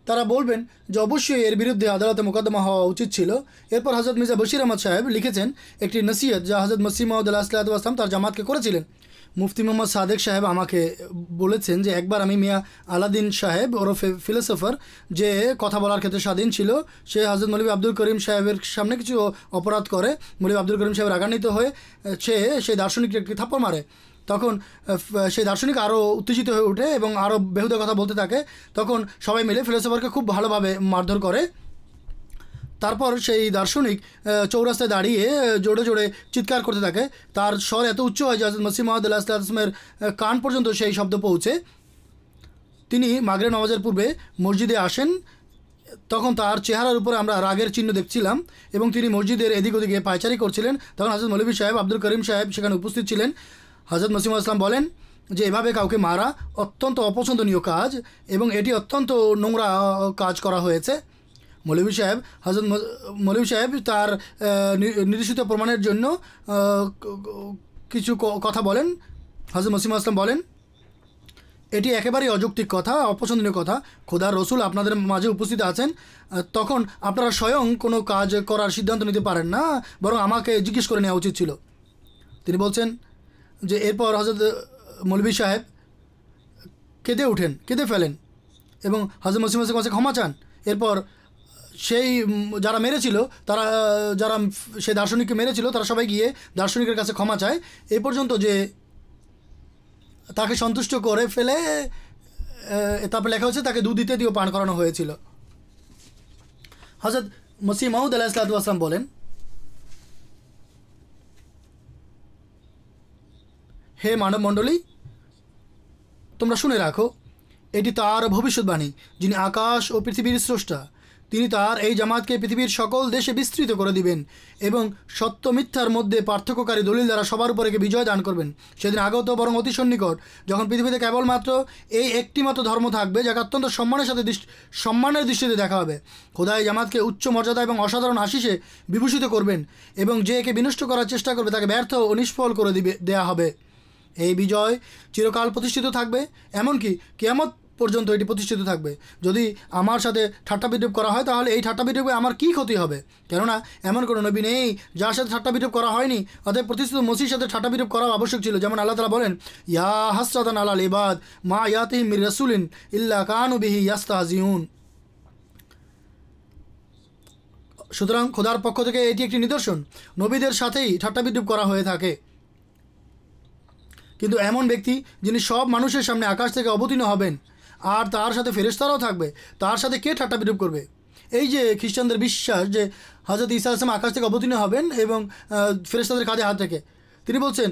তারা বলবেন যে অবশ্যই এর বিরুদ্ধে আদালতে মোকদ্দমা হওয়া উচিত ছিল। এরপর হজরত মির্জা বশির আহমদ সাহেব লিখেছেন একটি নসিহত যা হজরত মসিহ মউদ আলাইহিস সালাতু ওয়াস সালাম তার জামাতকে করেছিলেন। মুফতি মোহাম্মদ সাদেক সাহেব আমাকে বলেছেন যে একবার আমি মিয়া আলাদিন সাহেব ওরফে ফিলোসফার, যে কথা বলার ক্ষেত্রে স্বাধীন ছিল, সে হজরত মৌলভী আব্দুল করিম সাহেবের সামনে কিছু অপরাধ করে। মৌলভী আব্দুল করিম সাহেব রাগান্বিত হয়ে সেই দার্শনিককে একটি থাপ্পড় মারে। তখন সেই দার্শনিক আরও উত্তেজিত হয়ে ওঠে এবং আরও বেহুদা কথা বলতে থাকে। তখন সবাই মিলে ফিলোসফারকে খুব ভালোভাবে মারধর করে। তারপর সেই দার্শনিক চৌরাস্তায় দাঁড়িয়ে জোরে জোরে চিৎকার করতে থাকে। তার স্বর এত উচ্চ হয় যে হযরত মসিহ মাউদ আলাইহিস সালামের কান পর্যন্ত সেই শব্দ পৌঁছে। তিনি মাগরিব নামাজের পূর্বে মসজিদে আসেন। তখন তার চেহারার উপরে আমরা রাগের চিহ্ন দেখছিলাম এবং তিনি মসজিদের এদিক ওদিকে পায়চারি করছিলেন। তখন হযরত মৌলভী সাহেব আব্দুল করিম সাহেব সেখানে উপস্থিত ছিলেন। হযরত মসিহ মাউদ আসলাম বলেন যে এভাবে কাউকে মারা অত্যন্ত অপছন্দনীয় কাজ এবং এটি অত্যন্ত নোংরা কাজ করা হয়েছে। মৌলভী সাহেব তার নির্দিষ্ট প্রমাণের জন্য কিছু কথা বলেন। হযরত মসিহ মাউদ আসলাম বলেন এটি একেবারেই অযৌক্তিক কথা, অপছন্দনীয় কথা। খোদার রসুল আপনাদের মাঝে উপস্থিত আছেন, তখন আপনারা স্বয়ং কোনো কাজ করার সিদ্ধান্ত নিতে পারেন না, বরং আমাকে জিজ্ঞেস করে নেওয়া উচিত ছিল। তিনি বলছেন যে এরপর হযরত মৌলভী সাহেব কেঁদে ফেলেন এবং হযরত মসিহ মাউদের কাছে ক্ষমা চান। এরপর সেই যারা মেরেছিল, যারা সেই দার্শনিককে মেরেছিল, তারা সবাই গিয়ে দার্শনিকের কাছে ক্ষমা চায়, এ পর্যন্ত যে তাকে সন্তুষ্ট করে ফেলে। তারপর লেখা হচ্ছে তাকে দুধ দিয়েও পান করানো হয়েছিল। হযরত মসিহ মাউদ আলাইহিস সালাতু ওয়াস সালাম বলেন, হে মানব মণ্ডলী, তোমরা শুনে রাখো, এটি তার ভবিষ্যৎবাণী, যিনি আকাশ ও পৃথিবীর স্রষ্টা। তিনি তার এই জামাতকে পৃথিবীর সকল দেশে বিস্তৃত করে দিবেন এবং সত্য মিথ্যার মধ্যে পার্থক্যকারী দলিল দ্বারা সবার উপরে বিজয় দান করবেন। সেদিন আগত বরং অতি সন্নিকট, যখন পৃথিবীতে কেবলমাত্র এই একটি মাত্র ধর্ম থাকবে যাকে অত্যন্ত সম্মানের দৃষ্টিতে দেখা হবে। খোদা এই জামাতকে উচ্চ মর্যাদা এবং অসাধারণ আশিসে বিভূষিত করবেন এবং যে একে বিনষ্ট করার চেষ্টা করবে তাকে ব্যর্থ ও নিষ্ফল করে দেয়া হবে। এই বিজয় চিরকাল প্রতিষ্ঠিত থাকবে, এমনকি কিয়ামত পর্যন্ত এটি প্রতিষ্ঠিত থাকবে। যদি আমার সাথে ঠাট্টা বিদ্রূপ করা হয় তাহলে এই ঠাট্টা বিদ্রূপে আমার কী ক্ষতি হবে? কেননা এমন কোনো নবী নেই যার সাথে ঠাট্টা বিদ্রূপ করা হয়নি। অতএব প্রতিষ্ঠিত মসির সাথে ঠাট্টা বিদ্রূপ করা আবশ্যক ছিল। যেমন আল্লাহ তাআলা বলেন, ইয়া হাসরাতান আলাল ইবাদ মা ইয়াতিহিম মির রাসূলিন ইল্লা কানু বিহি ইয়াস্তাহজিউন। সুতরাং খোদার পক্ষ থেকে এটি একটি নিদর্শন, নবীদের সাথেই ঠাট্টা বিদ্রূপ করা হয়ে থাকে। কিন্তু এমন ব্যক্তি যিনি সব মানুষের সামনে আকাশ থেকে অবতীর্ণ হবেন আর তার সাথে ফেরেশতারাও থাকবে, তার সাথে কে ঠাট্টা বিদ্রূপ করবে? এই যে খ্রিস্টানদের বিশ্বাস যে হযরত ঈসা আলাইহিস সালাম আকাশ থেকে অবতীর্ণ হবেন এবং ফেরেশতাদের কাঁধে হাত রেখে, তিনি বলছেন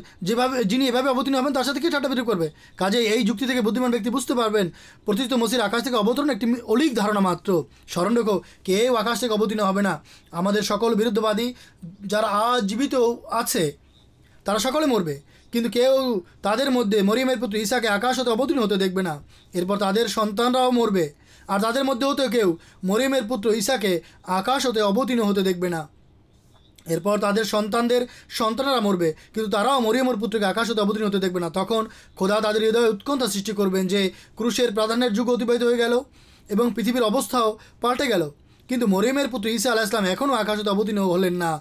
যিনি এভাবে অবতীর্ণ হবেন তার সাথে কে ঠাট্টা বিদ্রূপ করবে? কাজে এই যুক্তি থেকে বুদ্ধিমান ব্যক্তি বুঝতে পারবেন প্রতিষ্ঠিত মসির আকাশ থেকে অবতরণ একটি অলীক ধারণা মাত্র। স্মরণ রেখো, কেউ আকাশ থেকে অবতীর্ণ হবে না। আমাদের সকল বিরুদ্ধবাদী যারা আজ জীবিত আছে তারা সকলে মরবে, কিন্তু কেউ তাদের মধ্যে মরিয়মের পুত্র ঈসাকে আকাশ হতে অবতীর্ণ হতে দেখবে না। এরপর তাদের সন্তানরাও মরবে, আর তাদের মধ্যে হতে কেউ মরিয়মের পুত্র ঈসাকে আকাশ হতে অবতীর্ণ হতে দেখবে না। এরপর তাদের সন্তানদের সন্তানেরা মরবে, কিন্তু তারাও মরিয়মের পুত্রকে আকাশ হতে অবতীর্ণ হতে দেখবে না। তখন খোদা তাদের হৃদয়ে উৎকণ্ঠা সৃষ্টি করবেন যে ক্রুশের প্রাধান্যের যুগ অতিবাহিত হয়ে গেল এবং পৃথিবীর অবস্থাও পাল্টে গেল, কিন্তু মরিয়মের পুত্র ঈসা আলাইহিস সালাম এখনও আকাশ হতে অবতীর্ণ হলেন না।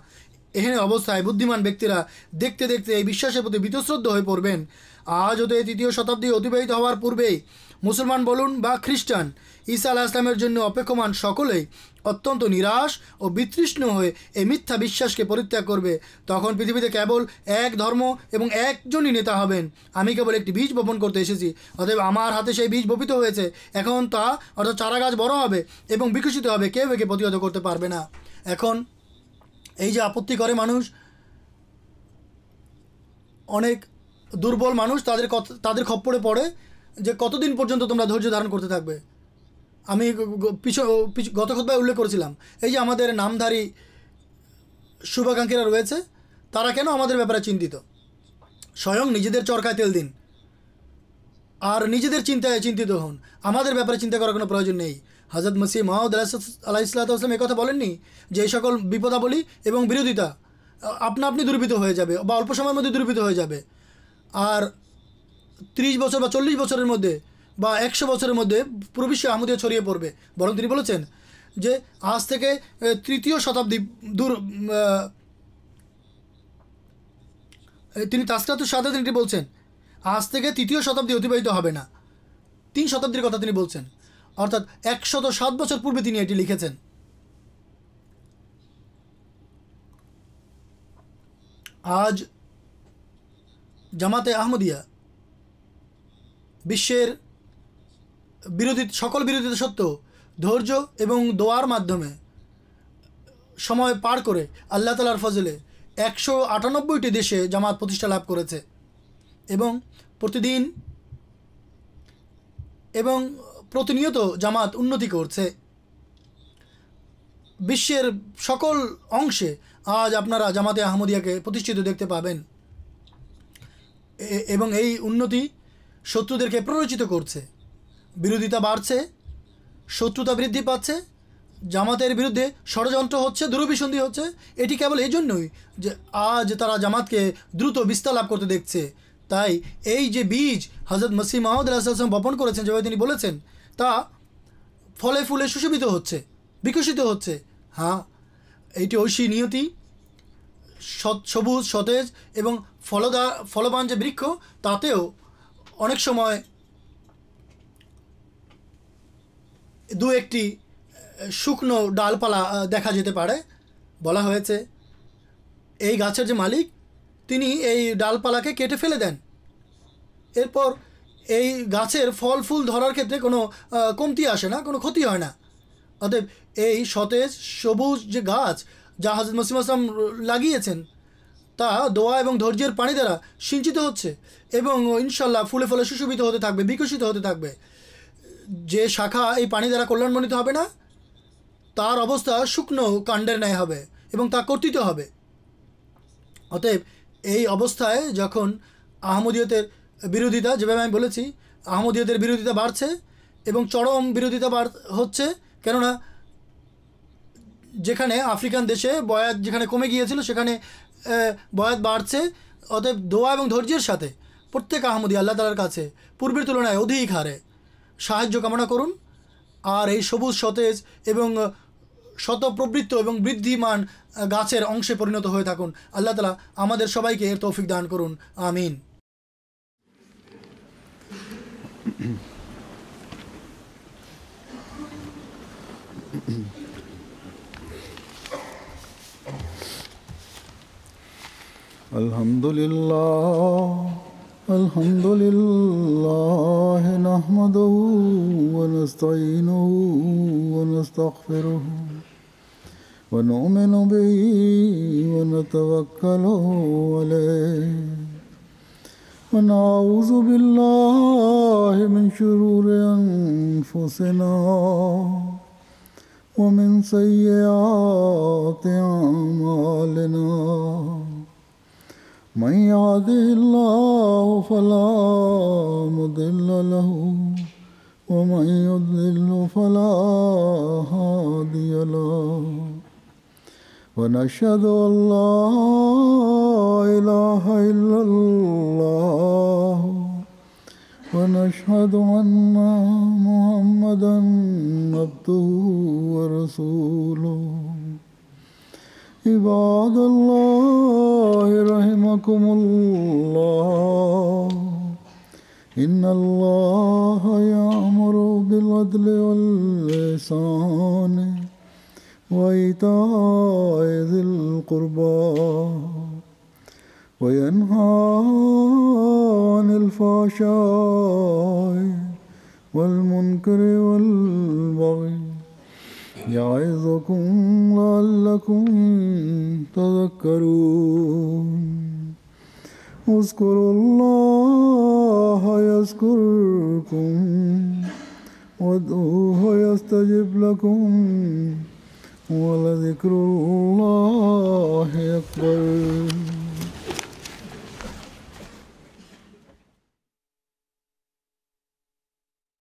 এখানে অবস্থায় বুদ্ধিমান ব্যক্তিরা দেখতে দেখতে এই বিশ্বাসের প্রতি বীতশ্রদ্ধ হয়ে পড়বেন। আজ হতে 3য় শতাব্দী অতিবাহিত হওয়ার পূর্বেই মুসলমান বলুন বা খ্রিস্টান, ঈসা আলাইহিস সালামের জন্য অপেক্ষমান সকলেই অত্যন্ত নিরাশ ও বিতৃষ্ণ হয়ে এই মিথ্যা বিশ্বাসকে পরিত্যাগ করবে। তখন পৃথিবীতে কেবল এক ধর্ম এবং একজনই নেতা হবেন। আমি কেবল একটি বীজ বপন করতে এসেছি, অতএব আমার হাতে সেই বীজ বপিত হয়েছে। এখন তা অর্থাৎ চারা গাছ বড় হবে এবং বিকশিত হবে, কেউ একে প্রতিহত করতে পারবে না। এখন এই যে আপত্তি করে মানুষ, অনেক দুর্বল মানুষ তাদের খপ্পরে পড়ে যে কতদিন পর্যন্ত তোমরা ধৈর্য ধারণ করতে থাকবে। আমি গত খুতবায় উল্লেখ করেছিলাম, এই যে আমাদের নামধারী শুভাকাঙ্ক্ষীরা রয়েছে, তারা কেন আমাদের ব্যাপারে চিন্তিত? স্বয়ং নিজেদের চরকায় তেল দিন আর নিজেদের চিন্তায় চিন্তিত হন। আমাদের ব্যাপারে চিন্তা করার কোনো প্রয়োজন নেই। হযরত মসিহ মাউদ আলাইহিস সালাম এই কথা বলেননি যে এই সকল বিপদাবলী এবং বিরোধিতা আপনি দূরীভূত হয়ে যাবে বা অল্প সময়ের মধ্যে দূরীভূত হয়ে যাবে, আর 30 বছর বা 40 বছরের মধ্যে বা 100 বছরের মধ্যে পুরো বিশ্বে আহমদিয়া ছড়িয়ে পড়বে। বরং তিনি বলেছেন যে আজ থেকে 3য় শতাব্দী দূর, তিনি তাসকিরাতুস শাহাদাত তিনি বলছেন আজ থেকে 3য় শতাব্দী অতিবাহিত হবে না, 3 শতাব্দীর কথা তিনি বলছেন, অর্থাৎ 107 বছর পূর্বে তিনি এটি লিখেছেন। আজ জামাতে আহমদিয়া বিশ্বের সকল বিরোধিতা সত্ত্বেও ধৈর্য এবং দোয়ার মাধ্যমে সময় পার করে আল্লাহ তাআলার ফজলে 198টি দেশে জামাত প্রতিষ্ঠা লাভ করেছে এবং প্রতিনিয়ত জামাত উন্নতি করছে। বিশ্বের সকল অংশে আজ আপনারা জামাতে আহমদিয়াকে প্রতিষ্ঠিত দেখতে পাবেন এবং এই উন্নতি শত্রুদেরকে প্ররোচিত করছে। বিরোধিতা বাড়ছে, শত্রুতা বৃদ্ধি পাচ্ছে, জামাতের বিরুদ্ধে ষড়যন্ত্র হচ্ছে, দুরভিসন্ধি হচ্ছে। এটি কেবল এই জন্যই যে আজ তারা জামাতকে দ্রুত বিস্তার লাভ করতে দেখছে। তাই এই যে বীজ হযরত মসিহ মাউদ আলাইহিস সালাম বপন করেছেন, যেভাবে তিনি বলেছেন, তা ফলে ফুলে সুশোভিত হচ্ছে, বিকশিত হচ্ছে। হ্যাঁ, এইটি ঐশী নিয়তি, সবুজ সতেজ এবং ফলবান যে বৃক্ষ, তাতেও অনেক সময় দু একটি শুকনো ডালপালা দেখা যেতে পারে। বলা হয়েছে এই গাছের যে মালিক, তিনি এই ডালপালাকে কেটে ফেলে দেন, এরপর এই গাছের ফল ফুল ধরার ক্ষেত্রে কোনো কমতি আসে না, কোনো ক্ষতি হয় না। অতএব এই সতেজ সবুজ যে গাছ যা হযরত মসিহ মাউদ লাগিয়েছেন, তা দোয়া এবং ধৈর্যের পানি দ্বারা সিঞ্চিত হচ্ছে এবং ইনশাল্লাহ ফুলে ফলে সুশোভিত হতে থাকবে, বিকশিত হতে থাকবে। যে শাখা এই পানি দ্বারা কল্যাণমণ্ডিত হবে না, তার অবস্থা শুকনো কাণ্ডের ন্যায় হবে এবং তা কর্তিত হবে। অতএব এই অবস্থায় যখন আহমদিয়তের বিরোধিতা, যেভাবে আমি বলেছি, আহমদিয়তের বিরোধিতা বাড়ছে এবং চরম বিরোধিতা হচ্ছে, কেননা যেখানে আফ্রিকান দেশে বয়াত যেখানে কমে গিয়েছিল, সেখানে বয়াত বাড়ছে। অতএব দোয়া এবং ধৈর্যের সাথে প্রত্যেক আহমদি আল্লাহ তাআলার কাছে পূর্বের তুলনায় অধিক হারে সাহায্য কামনা করুন, আর এই সবুজ সতেজ এবং শতপ্রবৃত্ত এবং বৃদ্ধিমান গাছের অংশে পরিণত হয়ে থাকুন। আল্লাহ তাআলা আমাদের সবাইকে এর তৌফিক দান করুন, আমিন। আলহামদুলিল্লাহ নাহমাদুহু ওয়া নাস্তাঈনুহু ওয়া নাস্তাগফিরুহু ওয়া নু'মিনু বিহি ওয়া নাতাওয়াক্কালু আলাইহি ওয়া নাউযু বিল্লাহি মিন শুরুরি আনফুসিনা ওয়া মিন সাইয়্যাতি আ'মালিনা من يهده الله فلا مضل له ومن يضلل فلا هادي له ونشهد أن لا إله إلا الله ونشهد أن محمدا عبده ورسوله عباد الله رحمكم الله إن الله يأمر بالعدل والإحسان وإيتاء ذي القربى وينهى عن الفحشاء والمنكر والبغي يعظكم لعلكم تذكرون اذكروا الله يذكركم وادعوه يستجب لكم ولذكر الله أكبر